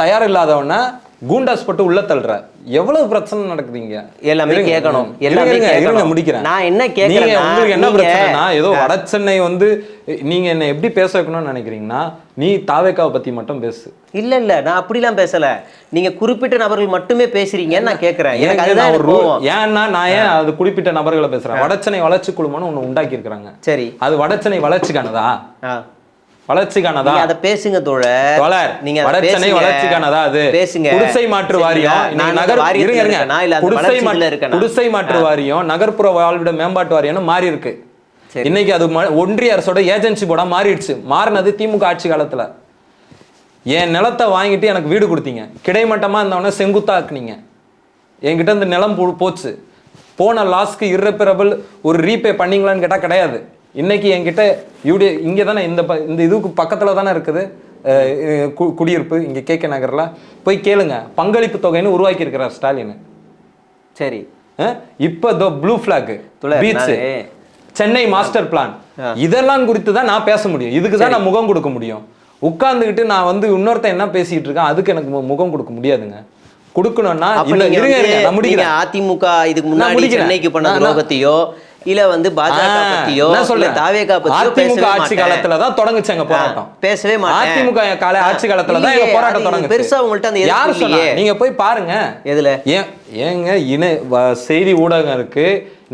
தயார் இல்லாதவன கூண்டாஸ் போட்டு உள்ள தள்ளுற. எவ்வளவு பிரச்சனை நடக்குதுங்க? எல்லாமே கேட்கணும். முடிக்கிறேன். நான் என்ன கேட்கிறேன், உங்களுக்கு என்ன பிரச்சனைனா, ஏதோ வடசென்னை வந்து நீங்க என்ன எப்படி பேச வைக்கணும்னு நினைக்கிறீங்கன்னா, நீ தாவேக்காவை பத்தி மட்டும் பேசு. இல்ல நான் அப்படிலாம் பேசல. நீங்க குறிப்பிட்ட நபர்கள் மட்டுமே பேசுறீங்கன்னு நான் கேட்கிறேன். ஏன்னா நான் ஏன் அது குறிப்பிட்ட நபர்களை பேசுறேன்? வடசென்னை வளர்ச்சி குழுமம்னு ஒண்ணு உண்டாக்கி இருக்காங்க. சரி, அது வடசென்னை வளர்ச்சிக்கானதா? வளர்ச்சிக்கானதா? அத பேசுங்க தோழர். நீங்க வடசென்னை வளர்ச்சிக்கானதா? அது பேசுங்க. குடிசை மாற்று வாரியம், குடிசை மாற்று வாரியம் நகர்ப்புற வாழ்விட மேம்பாட்டு வாரியம்னு மாறி இருக்கு. இன்னைக்கு அது ஒன்றிய அரசோட ஏஜென்சி போர்டா மாறிடுச்சு. மாறினது திமுக ஆட்சி காலத்துல. என் நிலத்தை வாங்கிட்டு எனக்கு வீடு கொடுத்தீங்க, கிடைமட்டமா இருந்தவன செங்குத்தாக்குனீங்க. என்கிட்ட இந்த நிலம் போச்சு. போன லாஸ்க்கு இர்ரெப்பரபிள் ஒரு ரீபே பண்ணீங்களான்னு கேட்டா கிடையாது. இன்னைக்கு என்கிட்ட இங்கே தானே இந்த இதுக்கு பக்கத்தில் தானே இருக்குது குடியிருப்பு, இங்கே கேகே நகரில் போய் கேளுங்க. பங்களிப்பு தொகைன்னு உருவாக்கி இருக்கிறார் ஸ்டாலின். சரி, இப்போ blue flag beach, Chennai master plan, இதெல்லாம் குறித்து தான் நான் பேச முடியும். இதுக்கு தான் நான் முகம் கொடுக்க முடியும். உட்கார்ந்துக்கிட்டு நான் வந்து இன்னொருத்தன் என்ன பேசிட்டு இருக்கேன், அதுக்கு எனக்கு முகம் கொடுக்க முடியாதுங்க. கொடுக்கணும்னா அதிமுக இதுக்கு முன்னாடி சென்னைக்கு பண்ண துரோகத்தையோ இல்ல வந்து பாஜக பத்தியோ தாவேகா பத்தியோ அதிமுக ஆட்சி காலத்துல தான் தொடங்குச்சாங்க போராட்டம். பேசவே மாட்டேன். அதிமுக ஆட்சி காலத்துல தான் எங்க போராட்டம் தொடங்குச்சு. பெருசா உங்கள்ட்ட அந்த யார் சொன்னா? நீங்க போய் பாருங்க. எதுல ஏங்க செய்தி ஊடகம் இருக்கு.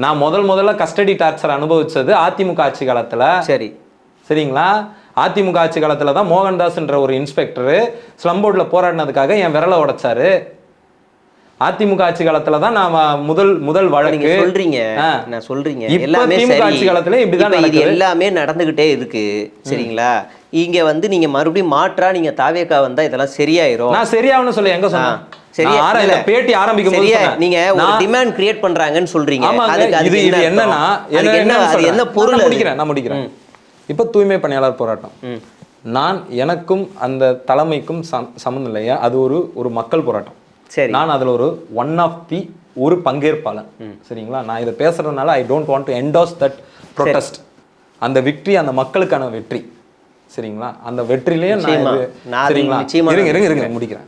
நான் முதல்ல கஸ்டடி டார்ச்சர் அனுபவிச்சது அதிமுக ஆட்சி காலத்துல. சரி, சரிங்களா? அதிமுக ஆட்சி காலத்துல தான் மோகன்தாஸ்ன்ற ஒரு இன்ஸ்பெக்டர் ஸ்லம் போர்ட்ல போராடினதுக்காக என் விரலை உடைச்சாரு. அதிமுக ஆட்சி காலத்துல தான் நான் முதல் வழக்கு சொல்றீங்க. நான் சொல்றீங்க எல்லாமே ஆட்சி காலத்துல இப்படிதான் இது எல்லாமே நடந்துகிட்டே இருக்கு. சரிங்களா? இங்க வந்து நீங்க மறுபடியும் மாற்றா நீங்க தாவேக்கா வந்தா இதெல்லாம் சரியாயிரும். நான் சரியாவுன்னு சொல்ல எங்க சொன்னேன்? சரியா பேட்டி ஆரம்பிக்கும் போது நீங்க ஒரு டிமாண்ட் கிரியேட் பண்றாங்கன்னு சொல்றீங்க. இது என்னன்னா என்ன பொருள்? நான் முடிக்கிறேன். இப்ப தூய்மை பணியாளர் போராட்டம், நான் எனக்கும் அந்த தலைமைக்கும் சம்மந்தம் இல்லையா? அது ஒரு மக்கள் போராட்டம். நான் அதுல ஒரு பங்கேற்பாளன். சரிங்களா? நான் இதை பேசுறதுனால I don't want to என்டோஸ் that protest. அந்த விக்டரி அந்த மக்களுக்கான வெற்றி. சரிங்களா? அந்த வெற்றிலேயே நான் சரிங்களா? இருங்க முடிக்கிறேன்.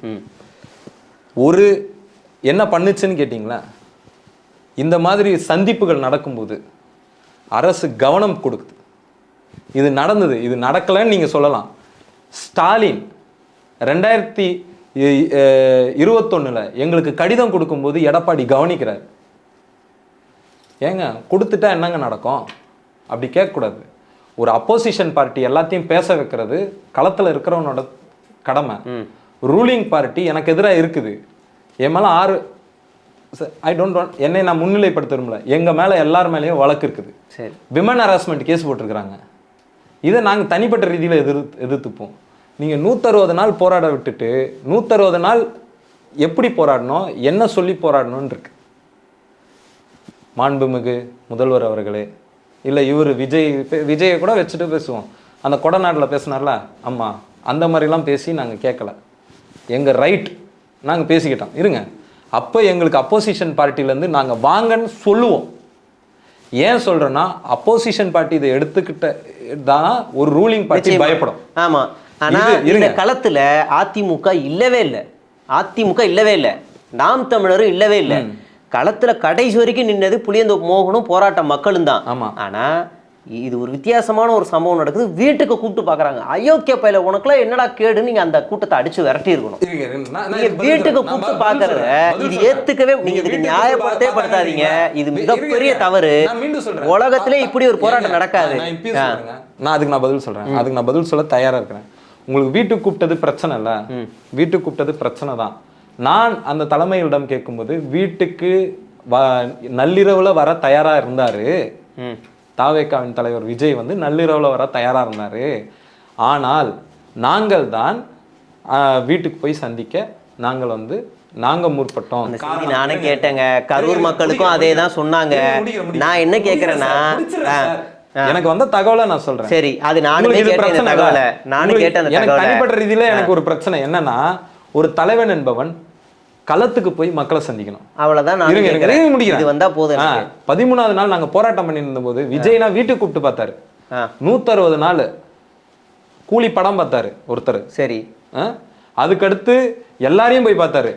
ஒரு என்ன பண்ணுச்சுன்னு கேட்டிங்களா, இந்த மாதிரி சந்திப்புகள் நடக்கும்போது அரசு கவனம் கொடுக்குது. இது நடந்தது, இது நடக்கலைன்னு நீங்கள் சொல்லலாம். ஸ்டாலின் 2021 எங்களுக்கு கடிதம் கொடுக்கும்போது எடப்பாடி கவனிக்கிறார். ஏங்க கொடுத்துட்டா என்னங்க நடக்கும்? அப்படி கேட்கக்கூடாது. ஒரு அப்போசிஷன் பார்ட்டி எல்லாத்தையும் பேச வைக்கிறது களத்தில் இருக்கிறவனோட கடமை. ரூலிங் பார்ட்டி எனக்கு எதிராக இருக்குது, என் மேலே 6 ஐ டோன்ட் வாண்ட், என்னை நான் முன்னிலைப்படுத்த விரும்பல, எங்கள் மேலே எல்லார் மேலேயும் வழக்கு இருக்குது. சரி, விமன் ஹராஸ்மெண்ட் கேஸ் போட்டிருக்கிறாங்க. இதை நாங்கள் தனிப்பட்ட ரீதியில் எதிர்த்துப்போம். நீங்கள் 160 நாள் போராட விட்டுட்டு 160 நாள் எப்படி போராடணும், என்ன சொல்லி போராடணும்னு இருக்கு. மாண்புமிகு முதல்வர் அவர்களே, இல்லை இவர் விஜயை கூட வச்சுட்டு பேசுவோம். அந்த கொடநாட்டில் பேசினார்ல அம்மா, அந்த மாதிரிலாம் பேசி நாங்கள் கேட்கல. எங்கள் ரைட் நாங்கள் பேசிக்கிட்டோம். இருங்க, அப்போ எங்களுக்கு அப்போசிஷன் பார்ட்டிலேருந்து நாங்கள் வாங்கன்னு சொல்லுவோம். ஏன் சொல்கிறேன்னா, அப்போசிஷன் பார்ட்டி இதை எடுத்துக்கிட்ட தான் ஒரு ரூலிங் பார்ட்டி பயப்படும். ஆமாம், ஆனால் இந்த களத்தில் அதிமுக இல்லவே இல்லை. அதிமுக இல்லவே இல்லை, நாம் தமிழரும் இல்லவே இல்லை. களத்துல கடைசி வரைக்கும் நின்னது புளியந்தோப்பு மோகனும் போராட்ட மக்களும் தான். ஆமா. ஆனா இது ஒரு வித்தியாசமான ஒரு சம்பவம் நடக்குது. வீட்டுக்கு கூப்பிட்டு பாக்குறாங்க. அயோக்கிய பையில உனக்குலாம் என்னடா கேடு, நீங்க அந்த கூட்டத்தை அடிச்சு விரட்டி இருக்கணும். நீங்க வீட்டுக்கு கூப்பிட்டு பாக்குறத இது ஏத்துக்கவே, நீங்க இதுக்கு நியாயப்படுத்தவே படுத்தாதீங்க. இது மிகப்பெரிய தவறு. உலகத்திலே இப்படி ஒரு போராட்டம் நடக்காது. நான் அதுக்கு பதில் சொல்ல தயாரா இருக்கிறேன். உங்களுக்கு வீட்டுக்கு கூப்பிட்டது பிரச்சனை இல்ல, வீட்டுக்கு கூப்பிட்டது பிரச்சனை தான். நான் அந்த தலைமையிடம் கேட்கும்போது வீட்டுக்கு நள்ளிரவுல வர தயாரா இருந்தாரு. தாவேகாவின் தலைவர் விஜய் வந்து நள்ளிரவுல வர தயாரா இருந்தாரு. ஆனால் நாங்கள் தான் வீட்டுக்கு போய் சந்திக்க நாங்க முற்பட்டோம். நானே கேட்டேங்க, கரூர் மக்களுக்கும் அதே தான் சொன்னாங்க. நான் என்ன கேட்கிறேன்னா, எனக்கு வந்த தகவலை நான் சொல்றேன். சரி, அது நானுமே கேட்டேன் தகவலை. நானும் கேட்டேன். எனக்கு தனிப்பட்ட ரீதியில எனக்கு ஒரு பிரச்சனை என்னன்னா, ஒரு தலைவன் என்பவன் களத்துக்கு போய் மக்களை சந்திக்கணும். அவ்வளவுதான். 13வது நாள் நாங்க போராட்டம் பண்ணியிருந்த போது விஜய்னா வீட்டுக்கு கூப்பிட்டு பார்த்தாரு. 160 நாள் கூலி படம் பார்த்தாரு ஒருத்தர். சரி, அதுக்கடுத்து எல்லாரையும் போய் பார்த்தாரு.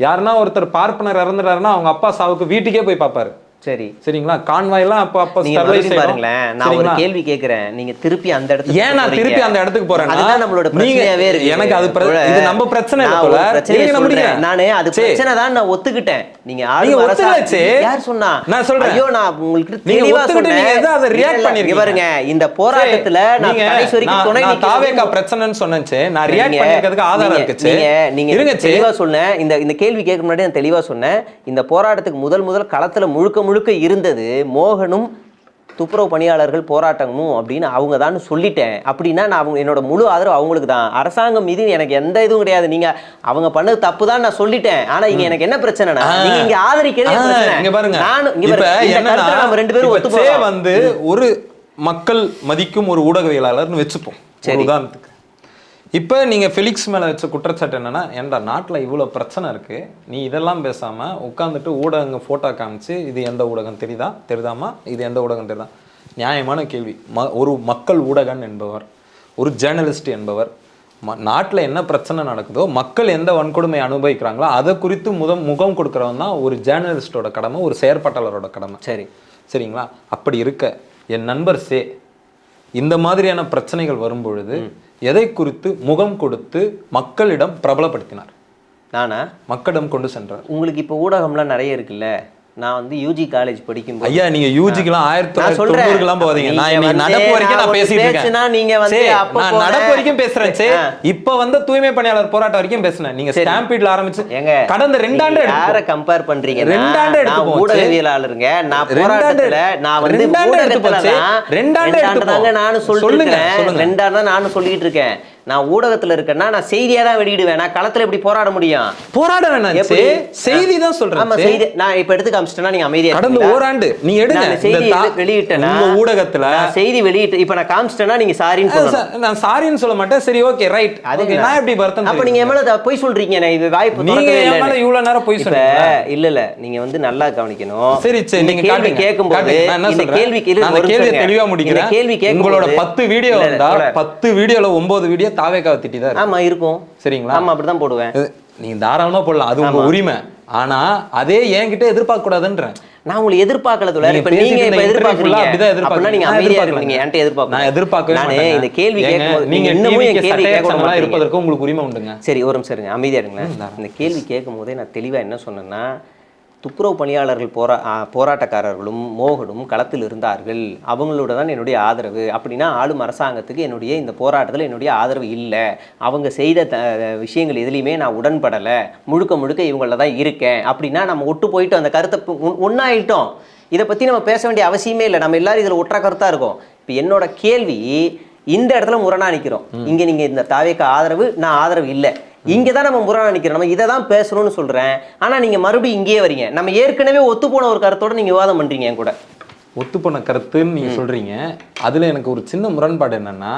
யாருன்னா ஒருத்தர் பார்ப்பனர் இறந்துட்டாருன்னா அவங்க அப்பா சாவுக்கு வீட்டுக்கே போய் பார்ப்பாரு. சரி, சரிங்களா? கான்வாய்லாம் அப்ப பாருங்களேன். நான் ஒரு கேள்வி கேக்குறேன், நீங்க திருப்பி அந்த இடத்துக்கு ஏன் நான் திருப்பி அந்த இடத்துக்கு போறேன்? அதுதான் நம்மளோட பிரச்சனையாவே இருக்கு. எனக்கு அது இது நம்ம பிரச்சனை இல்ல. நானே அது பிரச்சனை தான் நான் ஒத்துக்கிட்டேன். நீங்க யார் சொன்னா? நான் சொல்றேன். ஐயோ, நான் உங்களுக்கு தெளிவா சொன்னேன். அதை ரியாக்ட் பண்ணிருக்கீங்க பாருங்க. இந்த போராட்டத்துல நான் கடைசி வரைக்கும் துணை நிக்க தாவேகா பிரச்சனைன்னு சொன்னேன். நான் ரியாக்ட் பண்ணிருக்கிறதுக்கு ஆதாரம் இருக்கு. நீங்க தெளிவா சொன்னேன். இந்த கேள்வி கேட்க முன்னாடி நான் தெளிவா சொன்னேன். இந்த போராட்டத்துக்கு முதல் களத்துல முழுக்க இருந்தது மோகனும் துப்புரவு பணியாளர்கள் போராட்டமும் அப்படின்னு அவங்க தான் சொல்லிட்டேன். அப்படின்னா நான் என்னோட முழு ஆதரவு அவங்களுக்கு தான். அரசாங்கம் மீது எனக்கு எந்த இதுவும் கிடையாது. நீங்க அவங்க பண்ணது தப்பு தான் நான் சொல்லிட்டேன். ஆனா இங்க எனக்கு என்ன பிரச்சனைனா, நீங்க இங்க ஆதரிக்கிறதே பிரச்சனை. இங்க பாருங்க, நான் நம்ம ரெண்டு பேரும் ஒத்துப்போம். வந்து ஒரு மக்கள் மதிக்கும் ஒரு ஊடகவியலாளர்னு வெச்சுப்போம் உதாரணத்துக்கு. இப்போ நீங்கள் ஃபெலிக்ஸ் மேலே வச்ச குற்றச்சாட்டு என்னென்னா, ஏன்டா நாட்டில் இவ்வளோ பிரச்சனை இருக்குது, நீ இதெல்லாம் பேசாமல் உட்காந்துட்டு ஊடகங்க ஃபோட்டோ காமிச்சு இது எந்த ஊடகம் தெரியுதாமா, இது எந்த ஊடகம் தெரியுதா? நியாயமான கேள்வி. ஒரு மக்கள் ஊடகன் என்பவர், ஒரு ஜேர்னலிஸ்ட் என்பவர், நாட்டில் என்ன பிரச்சனை நடக்குதோ, மக்கள் எந்த வன்கொடுமை அனுபவிக்கிறாங்களோ அதை குறித்து முகம் கொடுக்குறவன் தான் ஒரு ஜேர்னலிஸ்டோட கடமை, ஒரு செயற்பாட்டாளரோட கடமை. சரிங்களா? அப்படி இருக்க என் நண்பர் இந்த மாதிரியான பிரச்சனைகள் வரும்பொழுது எதை குறித்து முகம் கொடுத்து மக்களிடம் பிரபலப்படுத்தினார்? நானா மக்களிடம் கொண்டு சென்றார். உங்களுக்கு இப்போ ஊடகம்லாம் நிறைய இருக்குல்ல. நான் வந்து யூஜி காலேஜ் படிக்கும் ஐயா, நீங்க யூஜிக்குலாம் 1990க்குலாம் போவீங்க. நான் நடப்பு வரைக்கும் நான் பேசிட்டு இருக்கேன். நீங்க வந்து நான் நடப்பு வரைக்கும் பேசுறேன். இப்ப வந்து தூய்மை பணியாளர் போராட்டம் வரைக்கும் பேசுனேன். நீங்க ஸ்டாம்பீட்ல ஆரம்பிச்சு கடந்த 2 ஆண்டு யாரை கம்பேர் பண்றீங்க? 2 ஆண்டு எடுத்து ஊடகவியலாளருங்க. நான் போராட்டத்துல நான் வந்து ஊடகத்துல 2 ஆண்டு தாங்க நானும் சொல்லிருக்கேன். 2 ஆண்டு நானும் சொல்லிட்டு இருக்கேன். நான் ஊடகத்துல இருக்கேன்னா நான் செய்தியா தான் வெளியிடுவேன். நான் களத்துல எப்படி போராட முடியும்? போராட வேணாம், செய்தி தான் சொல்றேன். ஆமா, செய்தி. நான் இப்ப எடுத்து காமிச்சிட்டேன்னா நீங்க அமைதியா கடந்த ஓராண்டு நீங்க எடுங்க. செய்தி வெளியிட்டேன்னா ஊடகத்துல செய்தி வெளியிட்டு இப்ப நான் காமிச்சிட்டேன்னா நீங்க சாரின்னு சொல்லணும். நான் சாரின்னு சொல்ல மாட்டேன். சரி, ஓகே, ரைட். அதுக்கு நான் எப்படி வருத்தம்? அப்ப நீங்க எவ்வளவு போய் சொல்றீங்க? நான் இது வாய்ப்பு நீங்க எவ்வளவு இவ்வளவு நேரம் போய் சொல்றீங்க. இல்ல நீங்க வந்து நல்லா கவனிக்கணும். சரி, நீங்க கேள்வி கேட்கும்போது இந்த கேள்விக்கு அந்த கேள்வியை தெளிவா முடிக்கிறேன். கேள்வி கேட்கும் உங்களோட 10 வீடியோ வந்தா 10 வீடியோல 9 வீடியோ தாவேகாவை திட்டி தான். ஆமா இருக்கும். சரிங்களா? ஆமா, அப்படிதான் போடுவேன். நீங்க தாராளமா போடலாம், அது உங்க உரிமை. ஆனா அதே என்கிட்ட எதிர்பார்க்க கூடாதுன்றேன். நான் உங்களை எதிர்பார்க்கல தோழர். இப்ப நீங்க இப்ப எதிர்பார்க்கறீங்க அப்படின்னா நீங்க அமைதியா இருக்கீங்க, என்கிட்ட எதிர்பார்க்க. நான் எதிர்பார்க்கவே மாட்டேன். இந்த கேள்வி கேட்கும்போது நீங்க இன்னமும் என் கேள்வி கேட்கணுமா இருப்பதற்கு உங்களுக்கு உரிமை உண்டுங்க. சரி ஒரு நிமிஷம் இருங்க, அமைதியா இருங்களேன். இந்த கேள்வி கேட்கும் போதே நான் தெளிவா என்ன சொன்னேன்னா, துப்புரவு பணியாளர்கள் போராட்டக்காரர்களும் மோகனும் களத்தில் இருந்தார்கள், அவங்களோட தான் என்னுடைய ஆதரவு. அப்படின்னா ஆளும் அரசாங்கத்துக்கு என்னுடைய இந்த போராட்டத்தில் என்னுடைய ஆதரவு இல்லை, அவங்க செய்த விஷயங்கள் எதுலையுமே நான் உடன்படலை, முழுக்க முழுக்க இவங்கள தான் இருக்கேன் அப்படின்னா நம்ம ஒட்டு போயிட்டு அந்த கருத்தை ஒன்றாயிட்டோம். இதை பற்றி நம்ம பேச வேண்டிய அவசியமே இல்லை, நம்ம எல்லாரும் இதில் ஒற்ற கருத்தாக இருக்கோம். இப்போ என்னோட கேள்வி, இந்த இடத்துல முரணா நிற்கிறோம். இங்கே நீங்கள் இந்த தாவேக்கு ஆதரவு, நான் ஆதரவு இல்லை, இங்கே தான் நம்ம முரணா நிற்கிறோம், நம்ம இதை தான் பேசணும்னு சொல்கிறேன். ஆனால் நீங்கள் மறுபடியும் இங்கேயே வரீங்க. நம்ம ஏற்கனவே ஒத்துப்போன ஒரு கருத்தோடு நீங்கள் விவாதம் பண்ணுறீங்க. என் கூட ஒத்துப்போன கருத்துன்னு நீங்கள் சொல்கிறீங்க. அதில் எனக்கு ஒரு சின்ன முரண்பாடு என்னென்னா,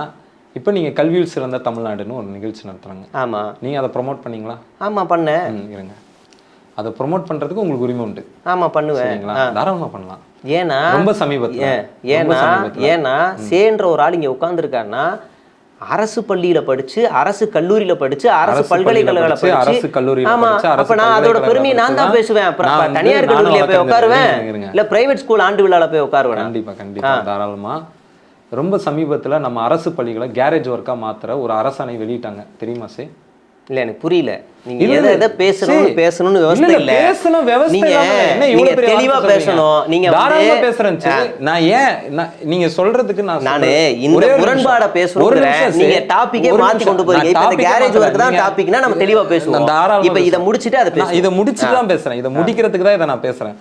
இப்போ நீங்கள் கல்வியில் சிறந்த தமிழ்நாடுன்னு ஒரு நிகழ்ச்சி நடத்துகிறாங்க. ஆமாம், நீங்கள் அதை ப்ரொமோட் பண்ணீங்களா? ஆமாம் பண்ணேன். இருங்க, அதை ப்ரொமோட் பண்ணுறதுக்கு உங்களுக்கு உரிமை உண்டு. ஆமாம் பண்ணுவேன், தாராளமாக பண்ணலாம். ஏன்னா ரொம்ப சமீபத்தில் ஏன்னா சேன்ற ஒரு ஆள் இங்கே உட்காந்துருக்காருன்னா அரசு பள்ளியில படிச்சு, அரசு கல்லூரியில படிச்சு, அரசு பல்கலைக்கழகத்துல படிச்சு, ஆமா, அப்ப நான் அதோட பெருமையை நான் தான் பேசுவேன். அப்புறம் தனியார் கல்லூரியில போய் உட்காருவேன், இல்ல பிரைவேட் ஸ்கூல் ஆண்டு விழால போய் உட்காருவேன். கண்டிப்பா தாராளமா. ரொம்ப சமீபத்துல நம்ம அரசு பள்ளிகளை கேரேஜ் ஒர்க்கா மாத்துற ஒரு அரசாணை வெளியிட்டாங்க, தெரியுமா சே? இல்ல எனக்கு புரியல. நீங்க எதை பேசணும்னு விவசாயம் இல்ல, பேசணும் நீங்க தெளிவா பேசணும். நீங்க தாராளமா பேசுறேன். நான் ஏன் நீங்க சொல்றதுக்கு நானு இந்த முரண்பாட பேசுறேன். நீங்க டாபிக்கே மாத்தி கொண்டு போறீங்க. இப்ப இந்த கேரேஜ் வர்க் தான் டாபிக்னா நம்ம தெளிவா பேசுவோம். இப்ப இத முடிச்சிட்டு அத பேசுறேன். இத முடிச்சிட்டு தான் பேசுறேன். இத முடிக்கிறதுக்கு தான் இத நான் பேசுறேன்.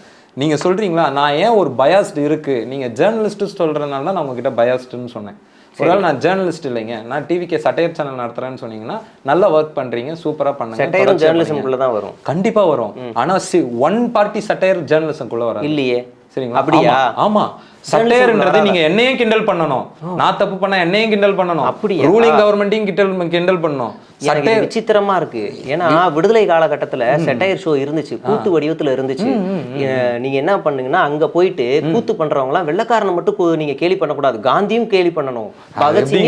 நீங்க சொல்றீங்களா நான் ஏன் ஒரு பயாஸ்ட் இருக்கு, நீங்க ஜேர்னலிஸ்ட் சொல்றதுனால தான் நான் உங்ககிட்ட பயாஸ்ட்னு சொன்னேன். ஒருவேளை நான் ஜேர்னலிஸ்ட் இல்லைங்க, நான் டிவிக்கு சட்டையர் சேனல் நடத்துறேன்னு சொன்னீங்கன்னா நல்லா ஒர்க் பண்றீங்க, சூப்பரா பண்ணுங்க. சட்டையரும் ஜேர்னலிசம்குள்ள தான் வரும், கண்டிப்பா வரும். ஆனா ஒன் பார்ட்டி சட்டையர் ஜேர்னலிசம்குள்ள வராது இல்லையே. சரிங்களா? அப்படியா? ஆமா, சட்டையர்ன்றது நீங்க என்னையும் கிண்டல் பண்ணணும், நான் தப்பு பண்ணா என்னையும் கிண்டல் பண்ணணும், அப்படியே ரூலிங் கவர்மெண்ட்டையும் கிண்டல் பண்ணணும். சட்டை விசித்திரமா இருக்கு. ஏன்னா விடுதலை காலகட்டத்துல சட்டையர் ஷோ இருந்துச்சு, கூத்து வடிவத்துல இருந்துச்சு. நீங்க என்ன பண்ணுங்கன்னா அங்க போயிட்டு கூத்து பண்றவங்க எல்லாம் வெள்ளக்காரனை மட்டும் நீங்க கேலி பண்ணக்கூடாது, காந்தியும் கேலி பண்ணணும், பகத்சிங்.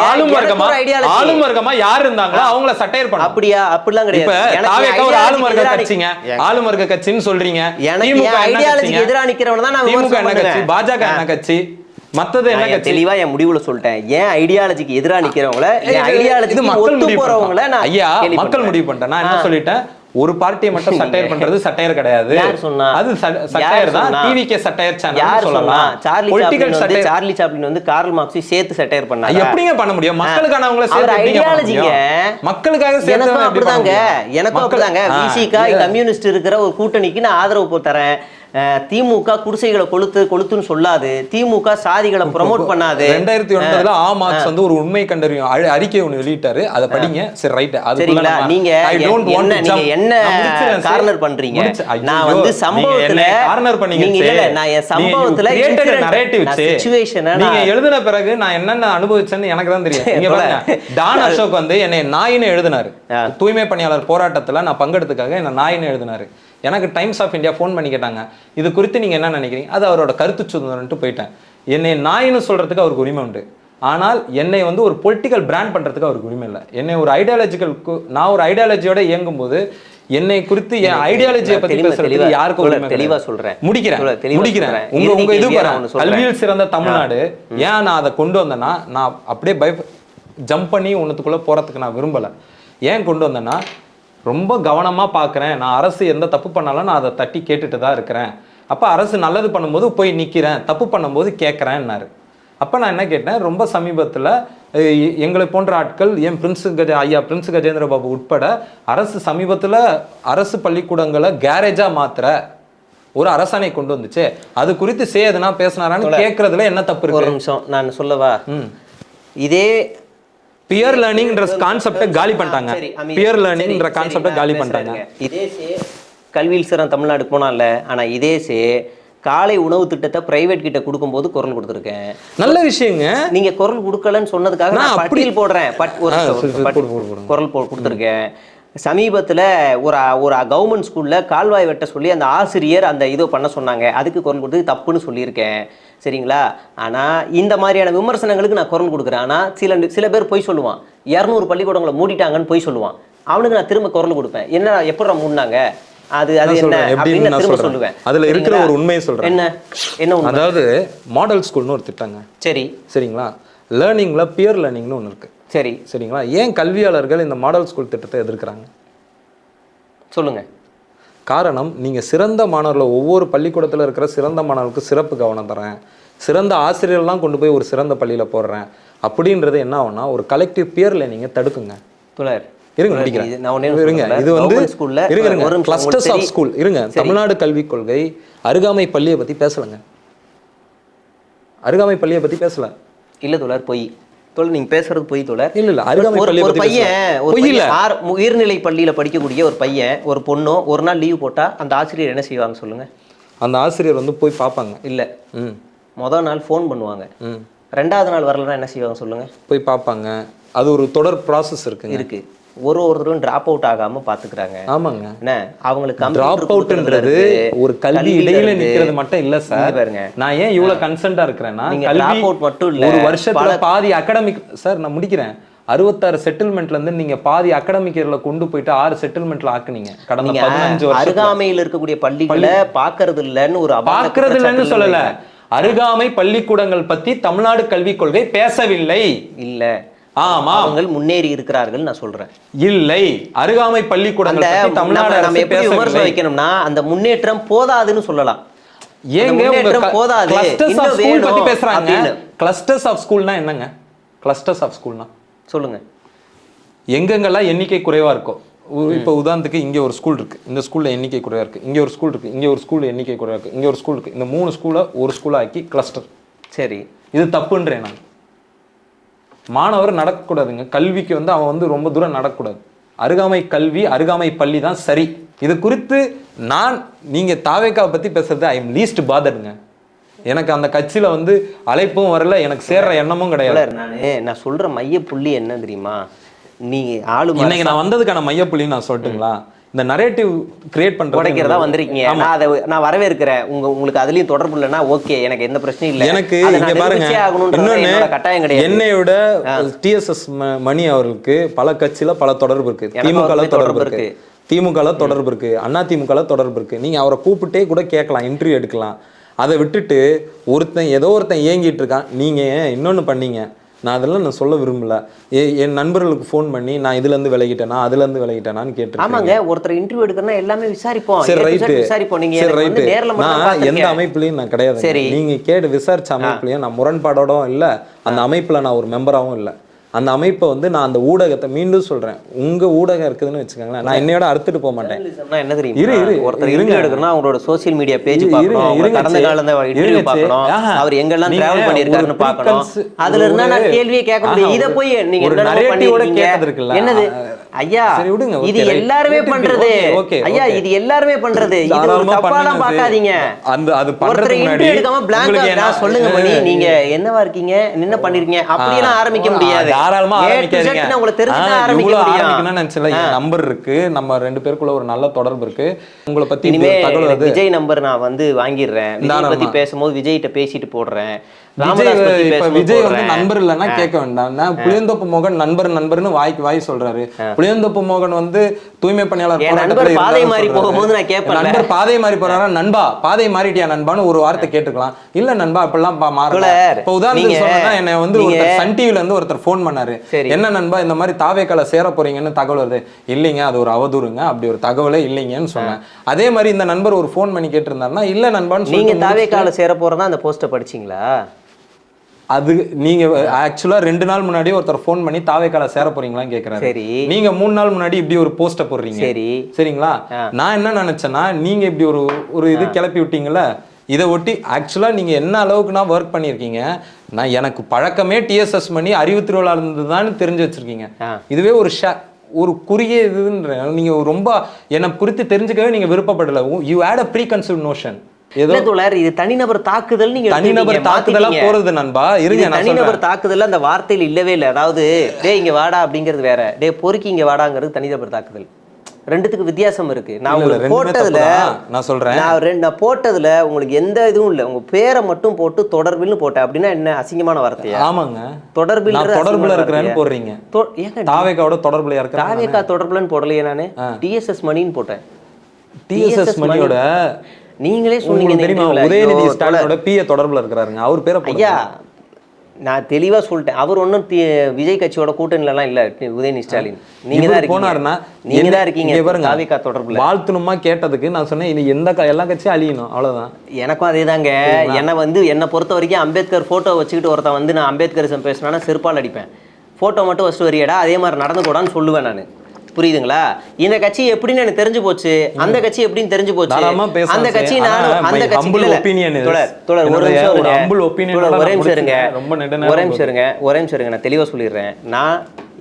ஆளும் வர்க்கமா யார் இருந்தாங்களோ அவங்கள சட்டையர் பண்ணணும். அப்படியா? அப்படிலாம் கிடையாது. ஆளும் வர்க்க கட்சின்னு சொல்றீங்க, ஐடியாலஜிக்கு எதிராக நிக்கிறவன தான் நான் விமர்சனம் பண்ணுவேன். பாஜக என்ன கட்சி, மத்தது என்ன கட்சி? தெளிவா என் முடிவுல சொல்லிட்டேன். ஏன் ஐடியாலஜிக்கு எதிரா நிக்கிறவங்கள, ஐடியாலஜிக்கு ஒத்து போறவங்கள நான் ஐயா மக்கள் முடிவு பண்ணிட்டேன். நான் என்ன சொல்லிட்டேன், ஒரு பார்ட்டியை மட்டும் சட்டையர் பண்றது சட்டையர் கிடையாது, அது சட்டையர் தான். டிவிகே சட்டையர் சேனல் சொல்லலாம். சார்லி சாப்ளின் வந்து கார்ல் மார்க்ஸ் சேர்த்து சட்டையர் பண்ணாங்க. எப்படிங்க பண்ண முடியும்? மக்களுக்கானவங்கள சேர்த்து ஐடியாலஜிங்க, மக்களுக்காக சேர்த்து அப்படிதாங்க. எனக்கும் அப்படிதாங்க. விசிகா கம்யூனிஸ்ட் இருக்கிற ஒரு கூட்டணிக்கு நான் ஆதரவு தரேன். திமுக குடிசைகளை கொளுத்துன்னு சொல்லாது, திமுக சாதிகளை ப்ரமோட் பண்ணாது. 2009 ஆமாக்ஸ் வந்து ஒரு உண்மை கண்டறியும் அறிக்கை ஒன்று வெளியிட்டாரு, அதை படிங்க. சரி ரைட், சரிங்களா? நீங்க என்ன கார்னர் பண்றீங்க? நான் வந்து சம்பவத்துல கார்னர் பண்ணீங்க. இல்ல நான் என் சம்பவத்துல சிச்சுவேஷன் நீங்க எழுதின பிறகு நான் என்னென்ன அனுபவிச்சேன்னு எனக்கு தான் தெரியும். நீங்க பாருங்க, டான் அசோக் வந்து என்னை நாயின்னு எழுதினாரு. தூய்மை பணியாளர் போராட்டத்துல நான் பங்கெடுத்துக்காக என்ன நாயின்னு எழுதினாரு. எனக்கு டைம்ஸ் ஆஃப் இந்தியா ஃபோன் பண்ணி கேட்டாங்க, இது குறித்து நீங்கள் என்ன நினைக்கிறீங்க? அது அவரோட கருத்து சுதந்திரம்ட்டு போயிட்டேன். என்னை நாயின்னு சொல்கிறதுக்கு அவருக்கு உரிமை உண்டு, ஆனால் என்னை வந்து ஒரு பொலிட்டிக்கல் பிராண்ட் பண்ணுறதுக்கு அவருக்கு உரிமை இல்லை. என்னை ஒரு நான் ஒரு ஐடியாலஜியோட இயங்கும் போது என்னை குறித்து என் ஐடியாலஜியை பற்றி பேசுறதுக்கு யாருக்கும் தெளிவாக சொல்கிறேன். முடிக்கிறேன். உங்க இது கல்வியில் சிறந்த தமிழ்நாடு ஏன் நான் அதை கொண்டு வந்தேன்னா, நான் அப்படியே ஜம்ப் பண்ணி ஒன்றுத்துக்குள்ளே போகிறதுக்கு நான் விரும்பலை. ஏன் கொண்டு வந்தேன்னா, ரொம்ப கவனமாக பார்க்குறேன். நான் அரசு எந்த தப்பு பண்ணாலும் நான் அதை தட்டி கேட்டுட்டு தான் இருக்கிறேன். அப்போ அரசு நல்லது பண்ணும்போது போய் நிற்கிறேன், தப்பு பண்ணும்போது கேட்குறேன்னாரு. அப்போ நான் என்ன கேட்டேன், ரொம்ப சமீபத்தில் எங்களை போன்ற ஆட்கள், என் பிரின்ஸ் கஜேந்திர பாபு உட்பட அரசு சமீபத்தில் அரசு பள்ளிக்கூடங்களை கேரேஜாக மாற்றுற ஒரு அரசாணை கொண்டு வந்துச்சு, அது குறித்து சேதுனா பேசினாரான்னு கேட்கறதுல என்ன தப்பு இருக்கு? ஒரு நிமிஷம் நான் சொல்லவா. இதே பியர் லேர்னிங்ன்ற கான்செப்டை காலி பண்ணிட்டாங்க. பியர் லேர்னிங்ன்ற கான்செப்டை காலி பண்ணிட்டாங்க. இதேசே கல்வியில் சிறந்த தமிழ்நாடு போனால, ஆனால் இதேசே காலை உணவு திட்டத்தை பிரைவேட் கிட்ட கொடுக்கும்போது குரல் கொடுத்துருக்கேன். நல்ல விஷயங்க. நீங்க குரல் கொடுக்கலன்னு சொன்னதுக்காக நான் பட்டியல் போடுறேன். குரல் கொடுத்துருக்கேன். சமீபத்தில் ஒரு கவர்மெண்ட் ஸ்கூலில் கால்வாய் வெட்ட சொல்லி அந்த ஆசிரியர் அந்த இதை பண்ண சொன்னாங்க, அதுக்கு குரல் கொடுத்து தப்புன்னு சொல்லியிருக்கேன், சரிங்களா? ஆனால் இந்த மாதிரியான விமர்சனங்களுக்கு நான் குரல் கொடுக்குறேன். ஆனால் சில பேர் போய் சொல்லுவான், 200 பள்ளிக்கூடங்களை மூடிட்டாங்கன்னு போய் சொல்லுவான், அவனுக்கு நான் திரும்ப குரல் கொடுப்பேன், என்ன எப்படி மூடினாங்க, அது என்ன அப்படின்னு திரும்ப சொல்லுவேன். அதுல இருக்கிற ஒரு உண்மையை சொல்றேன். என்ன உண்மை? அதாவது மாடல் ஸ்கூல்னு ஒரு திட்டங்க. சரிங்களா? லேர்னிங்ல பியர் லேர்னிங்னு ஒன்று இருக்கு. சரிங்களா? ஏன் கல்வியாளர்கள் இந்த மாடல் ஸ்கூல் திட்டத்தை எதிர்க்கிறாங்க சொல்லுங்க. காரணம், நீங்க சிறந்த மாணவர்களை ஒவ்வொரு பள்ளிக்கூடத்துல இருக்கிற சிறந்த மாணவர்களுக்கு சிறப்பு கவனம் தரேன், சிறந்த ஆசிரியர்லாம் கொண்டு போய் ஒரு சிறந்த பள்ளியில போடுறேன் அப்படின்றது என்ன ஆகும்னா ஒரு கலெக்டிவ் பியர் லேர்னிங்கை தடுக்குங்க. தமிழ்நாடு கல்விக் கொள்கை அருகாமை பள்ளியை பத்தி பேசலங்க. அருகாமை பள்ளியை பத்தி பேசல. இல்ல தோழர், பொய் தோழர், நீங்க பேசுறது பொய் தோழர். இல்ல அருகாமை பள்ளியை ஒரு பையன் உயர்நிலை பள்ளியில படிக்கக்கூடிய ஒரு பையன் ஒரு பொண்ணோ ஒரு நாள் லீவ் போட்டா அந்த ஆசிரியர் என்ன செய்வாங்க சொல்லுங்க? அந்த ஆசிரியர் வந்து போய் பார்ப்பாங்க. இல்ல, முதல் நாள் ஃபோன் பண்ணுவாங்க, 2வது நாள் வரலன்னா என்ன செய்வாங்க சொல்லுங்க? போய் பார்ப்பாங்க. அது ஒரு தொடர் ப்ராசஸ் இருக்கு. ஒருத்தரும் டிராப் அவுட் ஆகாம பாத்துக்கிறாங்க. ஆமாங்க. என்ன அவங்களுக்கு டிராப் அவுட்ன்றது ஒரு கல்வி இடையில நிக்கிறது மட்டும் இல்ல சார். நான் ஏன் இவ்வளவு கன்சென்ட்டா இருக்கிறேன்னா, டிராப் அவுட் மட்டும் இல்ல, ஒரு வருஷத்துல பாதி அகாடமிக் சார் நான் முடிக்கிறேன். 66 செட்டில்மெண்ட்ல இருந்து நீங்க பாதி அகாடமிக் இயர்ல கொண்டு போயிட்டு 6 செட்டில்மெண்ட்ல ஆக்குனீங்க கடந்த 15 வருஷம். அருகாமையில் இருக்கக்கூடிய பள்ளிகளை பாக்குறது இல்லன்னு ஒரு பாக்குறது இல்லன்னு சொல்லல, அருகாமை பள்ளிக்கூடங்கள் பத்தி தமிழ்நாடு கல்விக் கொள்கை பேசவில்லை. இல்ல, ஆமா, அவங்க முன்னேறி இருக்கிறார்கள் நான் சொல்றேன். இல்லை, அருகாமை பள்ளிக்கூடங்கள் பத்தி தமிழ்நாடு அரசு எப்படி விமர்சனம் வைக்கணும்னா அந்த முன்னேற்றம் போதாதுன்னு சொல்லலாம். ஏங்க போதாது, கிளஸ்டர்ஸ் ஆஃப் ஸ்கூல் பத்தி பேசுறாங்க. கிளஸ்டர்ஸ் ஆஃப் ஸ்கூல்னா என்னங்க? கிளஸ்டர்ஸ் ஆஃப் ஸ்கூல்னா சொல்லுங்க. எங்கெங்கெல்லாம் எண்ணிக்கை குறைவா இருக்கும், இப்போ உதாரணத்துக்கு இங்க ஒரு ஸ்கூல் இருக்கு, இந்த ஸ்கூல்ல எண்ணிக்கை குறைவா இருக்கு, இங்க ஒரு ஸ்கூல் இருக்கு, இங்க ஒரு ஸ்கூல் எண்ணிக்கை குறைவா இருக்கு, இங்க ஒரு ஸ்கூல் இருக்கு, இந்த 3 ஸ்கூலை ஒரு ஸ்கூலா ஆக்கி கிளஸ்டர். சரி, இது தப்புன்றேன் நான். மாணவர் நடக்கக்கூடாதுங்க, கல்விக்கு வந்து அவன் வந்து ரொம்ப தூரம் நடக்கக்கூடாது. அருகாமை கல்வி அருகாமை பள்ளி தான் சரி. இது குறித்து நீங்க தாவேக்காவை பத்தி பேசுறது ஐ எம் லீஸ்ட் பாதர்டுங்க. எனக்கு அந்த கட்சியில வந்து அழைப்பும் வரல, எனக்கு சேர்ற எண்ணமும் கிடையாது. நான் சொல்ற மைய புள்ளி என்ன தெரியுமா? நீங்க இன்னைக்கு நான் வந்ததுக்கான மைய புள்ளின்னு நான் சொல்லட்டுங்களா? இந்த நரேட்டிவ் கிரியேட் பண்றது உடைக்கிறதா வந்திருக்கீங்க. நான் வரவேற்கிறேன். உங்களுக்கு அதுலயும் தொடர்பு இல்லைன்னா ஓகே, எனக்கு எந்த பிரச்சனையும் இல்லை. எனக்கு இங்க பாருங்க, கட்டாயம் கிடையாது. என்னையோட டிஎஸ்எஸ் மணி அவர்களுக்கு பல கட்சியில பல தொடர்பு இருக்கு. திமுக தொடர்பு இருக்கு, திமுக தொடர்பு இருக்கு, அண்ணா திமுக தொடர்பு இருக்கு. நீங்க அவரை கூப்பிட்டே கூட கேட்கலாம், இன்டர்வியூ எடுக்கலாம். அதை விட்டுட்டு ஒருத்தன் ஏங்கிட்டு இருக்கான், நீங்க இன்னொன்னு பண்ணீங்க. நான் அதெல்லாம் நான் சொல்ல விரும்பல. என் நண்பர்களுக்கு ஃபோன் பண்ணி நான் இதுல இருந்து விலகிட்டேனா அதுல இருந்து விலகிட்டேனான்னு கேட்டிருக்கேன். ஆமாங்க, ஒருத்தர் இன்டர்வியூ எடுக்கறனா எல்லாமே விசாரிப்போம். சரி ரைட்டு, விசாரிப்போம். நீங்க வந்து நேர்ல நான் எந்த அமைப்புலயும் நான் கிடையாது. சரி, நீங்க கேட்டு விசாரிச்ச அமைப்புலயும் நான் முரண்பாடோடும் இல்ல, அந்த அமைப்புல நான் ஒரு மெம்பராகவும் இல்லை. அந்த அமைப்பை வந்து நான் அந்த ஊடகத்தை மீண்டும் சொல்றேன், உங்க ஊடகம் இருக்குதுன்னு வச்சுக்கோங்களேன், நான் என்னையோட அறுத்துட்டு போக மாட்டேன். என்ன தெரியும், ஒருத்தர் இருங்க எடுக்கணும்னா அவங்களோட சோசியல் மீடியா பேஜ் பார்க்கணும், கடந்த காலத்துல இன்டர்வியூ பார்க்கணும், அவர் எங்கெல்லாம் டிராவல் பண்ணிருக்காருன்னு பார்க்கணும். அதுல இருந்தா நான் கேள்வியே கேட்க முடியும். இத போய் நீங்க என்ன பண்ணிருக்கீங்க? என்னது ஐயா, இது எல்லாருமே பண்றது. ஐயா, இது எல்லாருமே பண்றது. இது ஒரு தப்பாலாம் பார்க்காதீங்க. ஒருத்தர் இன்டர்வியூ எடுக்காம பிளாங்கா சொல்லுங்க மணி, நீங்க என்னவா இருக்கீங்க, என்ன பண்ணிருக்கீங்க அப்படியெல்லாம் ஆரம்பிக்க முடியாது. தாராளமா ஆரம்பிக்காதீங்க. உங்களுக்கு தெரிஞ்சா ஆரம்பிக்க முடியும். நம்பர் இருக்கு, நம்ம 2 பேருக்குள்ள ஒரு நல்ல தொடர்பு இருக்கு. உங்களை பத்தி விஜய் நம்பர் நான் வந்து வாங்கிடுறேன். விஜய் பத்தி பேசும்போது விஜய்கிட்ட பேசிட்டு போடுறேன். விஜய் வந்து நண்பர் இல்லைன்னா கேட்க வேண்டாம். புளியந்தோப்பு மோகன் நண்பர்னு வாய் சொல்றாரு. புளியந்தோப்பு மோகன் வந்து தூய்மை பணியாளர் பாதை மாறி போகும்போது நான் கேட்பேன், நண்பர் பாதை மாறி போறாரா, நண்பா பாதை மாறிட்டியா நண்பான்னு ஒரு வார்த்தை கேட்டுக்கலாம். இல்ல நண்பா இப்பெல்லாம் மாறல. இப்ப உதாரணத்துக்கு சொன்னா என்னை வந்து சன் டிவில இருந்து ஒருத்தர் போன் பண்ணாரு, என்ன நண்பா இந்த மாதிரி தாவேக்கால சேர போறீங்கன்னு தகவல் வருது. இல்லைங்க, அது ஒரு அவதூறுங்க, அப்படி ஒரு தகவலே இல்லைங்கன்னு சொன்னேன். அதே மாதிரி இந்த நண்பர் ஒரு போன் பண்ணி கேட்டிருந்தாருன்னா இல்ல நண்பான்னு. நீங்க தாவேக்கால சேர போறதா அந்த போஸ்ட படிச்சீங்களா? அது நீங்க ஆக்சுவலா 2 நாள் முன்னாடி ஒருத்தர் ஃபோன் பண்ணி தாவேக்கால சேர போறீங்களான்னு கேக்குறாரு. சரி, நீங்க 3 நாள் முன்னாடி இப்படி ஒரு போஸ்ட போடுறீங்க. சரி சரிங்களா? நான் என்ன நினைச்சேன்னா, நீங்க இப்படி ஒரு இது கிளப்பி விட்டீங்கல்ல, இதை ஒட்டி ஆக்சுவலா நீங்க என்ன அளவுக்கு நான் ஒர்க் பண்ணிருக்கீங்க. நான் எனக்கு பழக்கமே டிஎஸ்எஸ் மணி அறிவு திருவிழா இருந்ததுதான் தெரிஞ்சு வச்சிருக்கீங்க. இதுவே ஒரு குறுகிய இதுன்ற நீங்க ரொம்ப என்னை குறித்து தெரிஞ்சுக்கவே நீங்க விருப்பப்படல. You had a preconceived notion. இது தனிநபர் தாக்குதல். நீங்க தனிநபர் தாக்குதலா போறது நண்பா. இருங்க, தனிநபர் தாக்குதல் அந்த வார்த்தையில் இல்லவே இல்லை. அதாவது டே இங்க வாடா அப்படிங்கிறது வேற, டே பொறுக்கி இங்க வாடாங்கிறது தனிநபர் தாக்குதல். ரெண்டுத்துக்கு வித்தியாசம் இருக்கு. நான் இல்ல, உங்களுக்கு ரெண்டுமே போட்டதுல தப்புதான். நான் சொல்றேன். நான் போட்டதுல உங்களுக்கு எந்த இதுவும் இல்லை. உங்க பேரை மட்டும் போட்டு தொடர்பில்னு போட்டேன். அப்படின்னா என்ன அசிங்கமான வார்த்தையா? ஆமாங்க, தொடர்பில் நான் தொடர்புல இருக்கிறேன்னு போடுறீங்க. ஏங்க தாவேக்காவோட தொடர்புல இருக்கிறேன். தாவேக்கா தொடர்புலன்னு போடலையே, நானு டிஎஸ்எஸ் மணின்னு போட்டேன். டிஎஸ்எஸ் மணியோட நீங்களே உங்களுக்கு சொன்னீங்க தெரியுமா, உதயநிதி ஸ்டாலினோட பிஏ தொடர்புல இருக்கிறாருங்க. அவர் பேரை போடுங்க. ஐயா, நான் தெளிவா சொல்லிட்டேன். அவர் ஒன்றும் விஜய் கட்சியோட கூட்டணிலாம் இல்ல. உதயநிதி ஸ்டாலின் நீங்க தான் போனாருன்னா நீங்க தான் இருக்கீங்க. பாருங்க, தாவேக்கா தொடர்புல வாழ்த்துணுமா கேட்டதுக்கு நான் சொன்னேன், இது எல்லா கட்சியும் அழியணும், அவ்வளவுதான். எனக்கும் அதேதாங்க. என்னை பொறுத்த வரைக்கும் அம்பேத்கர் போட்டோ வச்சுக்கிட்டு ஒருத்தன் வந்து நான் அம்பேத்கரிசம் பேசினா செருப்பால் அடிப்பேன். போட்டோ மட்டும் வச்சுட்டு வரியடா, அதே மாதிரி நடந்து கூடான்னு சொல்லுவேன் நான். புரியுதுங்களா? இந்த கட்சி எப்படின்னு எனக்கு தெரிஞ்சு போச்சு, அந்த கட்சி எப்படின்னு தெரிஞ்சு போச்சு. அந்த கட்சி நானும் அந்த கட்சி ஒரே நிமிஷம் இருங்க, நான் தெளிவா சொல்லிடுறேன். நான்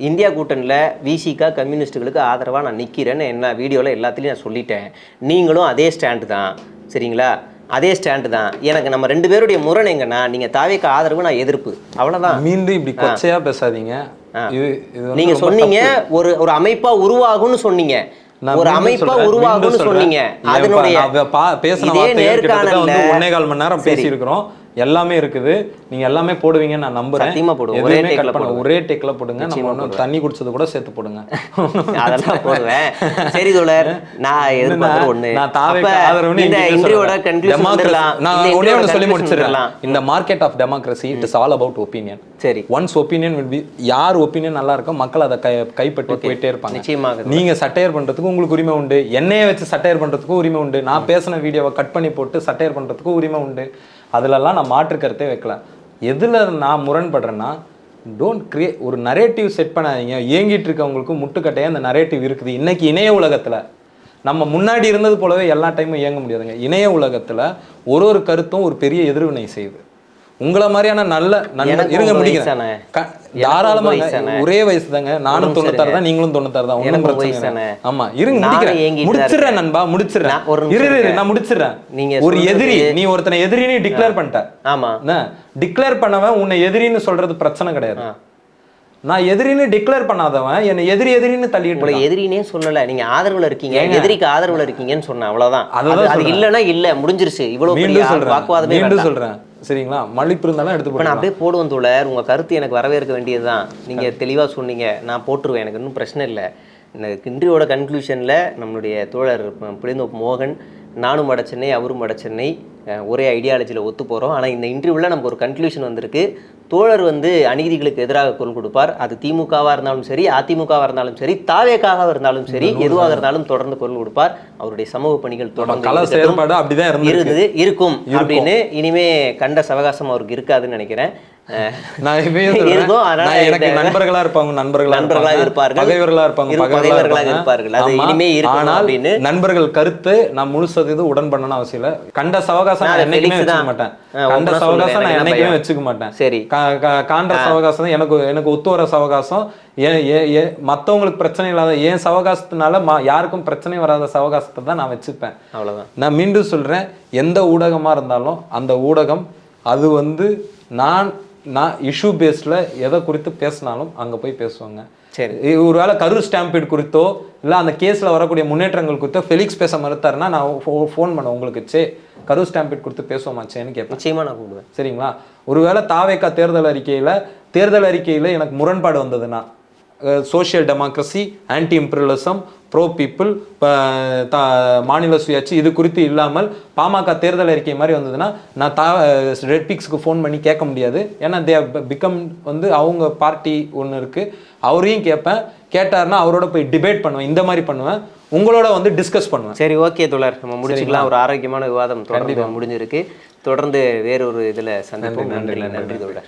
இந்தியா கூட்டணியில் விசிகா கம்யூனிஸ்டுகளுக்கு ஆதரவாக நான் நிற்கிறேன்னு என்ன வீடியோவில் எல்லாத்துலேயும் நான் சொல்லிட்டேன். நீங்களும் அதே ஸ்டாண்டு தான், சரிங்களா? அதே ஸ்டாண்டு தான். எனக்கு நம்ம ரெண்டு பேருடைய முரண் எங்கன்னா, நீங்க தாவேக்கு ஆதரவு, நான் எதிர்ப்பு, அவ்வளவுதான். மீண்டும் இப்படி கொச்சையா பேசாதீங்க. நீங்க சொன்னீங்க ஒரு அமைப்பா உருவாகும்னு சொன்னீங்க, ஒரு அமைப்பா உருவாகும்னு சொன்னீங்க. அதனுடைய இதே நேர்காணல்ல 1.25 மணி நேரம் பேசி இருக்கிறோம். எல்லாமே இருக்குது, நீங்க எல்லாமே போடுவீங்கன்னு நான் நம்புறேன். சத்தியமா போடுவோம். ஒரே டேக்ல போடுங்க. நம்ம தண்ணி குடிச்சது கூட சேர்த்து போடுங்க. அதெல்லாம் போடுவேன். சரி தோழர், நான் எதிர்பார்க்கிற ஒண்ணு, நான் தாவேக்கு ஆதரவுன்னு இந்த இன்டர்வியூவோட கன்க்ளூஷன் வந்துடலாம். நான் ஒண்ணே ஒண்ணு சொல்லி முடிச்சிடலாம். இந்த market of democracy, it is all about opinion. சரி, ஒன்ஸ் ஒபினியன் வில் பி, யார் ஒபினியன் நல்லா இருக்கோ மக்கள் அதை கைப்பற்றி போயிட்டே இருப்பாங்க. நிச்சயமாக. நீங்க சட்டையர் பண்றதுக்கு உங்களுக்கு உரிமை உண்டு, என்னைய வச்சு சட்டையர் பண்றதுக்கு உரிமை உண்டு, நான் பேசின வீடியோவை கட் பண்ணி போட்டு சட்டையர் பண்றதுக்கு உரிமை உண்டு. அதுலலாம் நான் மாற்று கருத்தே வைக்கல. எதுல நான் முரண்படுறேன்னா, டோன்ட் கிரியேட் ஒரு நரேட்டிவ் செட் பண்ணாதீங்க. இயங்கிட்டு இருக்கவங்களுக்கு முட்டுக்கட்டையா அந்த நரேட்டிவ் இருக்குது. இன்னைக்கு இணைய உலகத்துல நம்ம முன்னாடி இருந்தது போலவே எல்லா டைமும் இயங்க முடியாதுங்க. இணைய உலகத்துல ஒரு கருத்தும் ஒரு பெரிய எதிர்வினை செய்யுது. உங்களை மாதிரியான நல்ல இருங்க முடிக்கிறேன். தாராளமாக ஒரே வயசு தாங்க. நானும் 96 தான், நீங்களும் 96 தான். ஒன்றும் பிரச்சனை. ஆமா, இருங்க முடிச்சிடுறேன் நண்பா, முடிச்சிடுறேன். நான் முடிச்சிடுறேன். ஒரு எதிரி, நீ ஒருத்தனை எதிரின்னு டிக்ளேர் பண்ணிட்ட. ஆமா, டிக்ளேர் பண்ணவன் உன்னை எதிரின்னு சொல்றது பிரச்சனை கிடையாது. நான் எதிரின்னு டிக்ளேர் பண்ணாதவன் என்ன எதிரின்னு தள்ளிட்டு. எதிரினே சொல்லல, நீங்க ஆதரவுல இருக்கீங்க, எதிரிக்கு ஆதரவுல இருக்கீங்கன்னு சொன்னேன், அவ்வளவுதான். அது இல்லன்னா இல்ல, முடிஞ்சிருச்சு. இவ்வளவு வாக்குவாதமே மீண்டும் சொல்றேன், சரிங்களா? மலிப்பு இருந்தாலும் எடுத்து நான் அப்படியே போடுவேன் தோழர். உங்க கருத்து எனக்கு வரவேற்க வேண்டியதுதான். நீங்க தெளிவா சொன்னீங்க, நான் போட்டுருவேன், எனக்கு இன்னும் பிரச்சனை இல்லை. இந்த இன்டர்வியூவோட கன்க்ளூஷன்ல நம்மளுடைய தோழர் புலிந்தோப்பு மோகன், நானும் வட சென்னை, அவரும் வட சென்னை, ஒரே ஐடியாலஜியில் ஒத்து போகிறோம். ஆனால் இந்த இன்டர்வியூவில் நமக்கு ஒரு கன்க்ளூஷன் வந்திருக்கு. தோழர் வந்து அநீதிகளுக்கு எதிராக குரல் கொடுப்பார். அது திமுகவாக இருந்தாலும் சரி, அதிமுகவாக இருந்தாலும் சரி, தாவேக்காக இருந்தாலும் சரி, எதுவாக இருந்தாலும் தொடர்ந்து குரல் கொடுப்பார். அவருடைய சமூக பணிகள் தொடர்ந்து இருக்கும் அப்படின்னு இனிமே கண்ட சவகாசம் அவருக்கு இருக்காதுன்னு நினைக்கிறேன். எனக்கு நண்பர்களா இருப்பாங்க, நண்பர்களா இருப்பார்கள், பகைவர்களா இருப்பார்கள். நண்பர்கள் கருத்து நான் முழு சதவீதம் உடன் பண்ணணும் அவசியம் இல்லை. கண்ட சவகாசம் நான் என்னைக்குமே வச்சுக்க மாட்டேன். கண்ட சவகாசம் நான் என்னைக்குமே வச்சுக்க மாட்டேன். சரி, காண்ற சவகாசம் எனக்கு ஒத்து வர சவகாசம். மற்றவங்களுக்கு பிரச்சனை இல்லாத என் சவகாசத்தினால யாருக்கும் பிரச்சனை வராத சவகாசத்தை தான் நான் வச்சுப்பேன். அவ்வளவுதான். நான் மீண்டும் சொல்றேன், எந்த ஊடகமா இருந்தாலும் அந்த ஊடகம் அது வந்து நான் இஷ்யூ பேஸ்ல எதை குறித்து பேசினாலும் அங்க போய் பேசுவாங்க. சரி, ஒருவேளை கரூர் ஸ்டாம்பீட் குறித்தோ இல்லை அந்த கேஸில் வரக்கூடிய முன்னேற்றங்கள் குறித்தோ ஃபெலிக்ஸ் பேச மறுத்தாருன்னா நான் ஃபோன் பண்ண உங்களுக்கு கரூர் ஸ்டாம்பீட் குறித்து பேசுவோமாச்சேன்னு கேட்பேன். நிச்சயமா நான் கூப்பிடுவேன். சரிங்களா? ஒருவேளை தாவேக்கா தேர்தல் அறிக்கையில் எனக்கு முரண்பாடு வந்ததுன்னா, social democracy, anti imperialism, bro people, மாநில சுயாட்சி, இது குறித்து இல்லாமல் பாமக தேர்தல் அறிக்கை மாதிரி வந்ததுன்னா நான் ரெட் பிக்ஸ்க்கு ஃபோன் பண்ணி கேட்க முடியாது. ஏன்னா தே பிகம் வந்து அவங்க பார்ட்டி ஒன்று இருக்குது, அவரையும் கேட்பேன். கேட்டார்னா அவரோட போய் டிபேட் பண்ணுவேன், இந்த மாதிரி பண்ணுவேன், உங்களோட வந்து டிஸ்கஸ் பண்ணுவேன். சரி, ஓகே தோழர், நம்ம முடிச்சுக்கலாம். ஒரு ஆரோக்கியமான விவாதம் தொடர்ந்து முடிஞ்சிருக்கு. தொடர்ந்து வேறொரு இதில் சந்திப்போம். நன்றி தோழர்.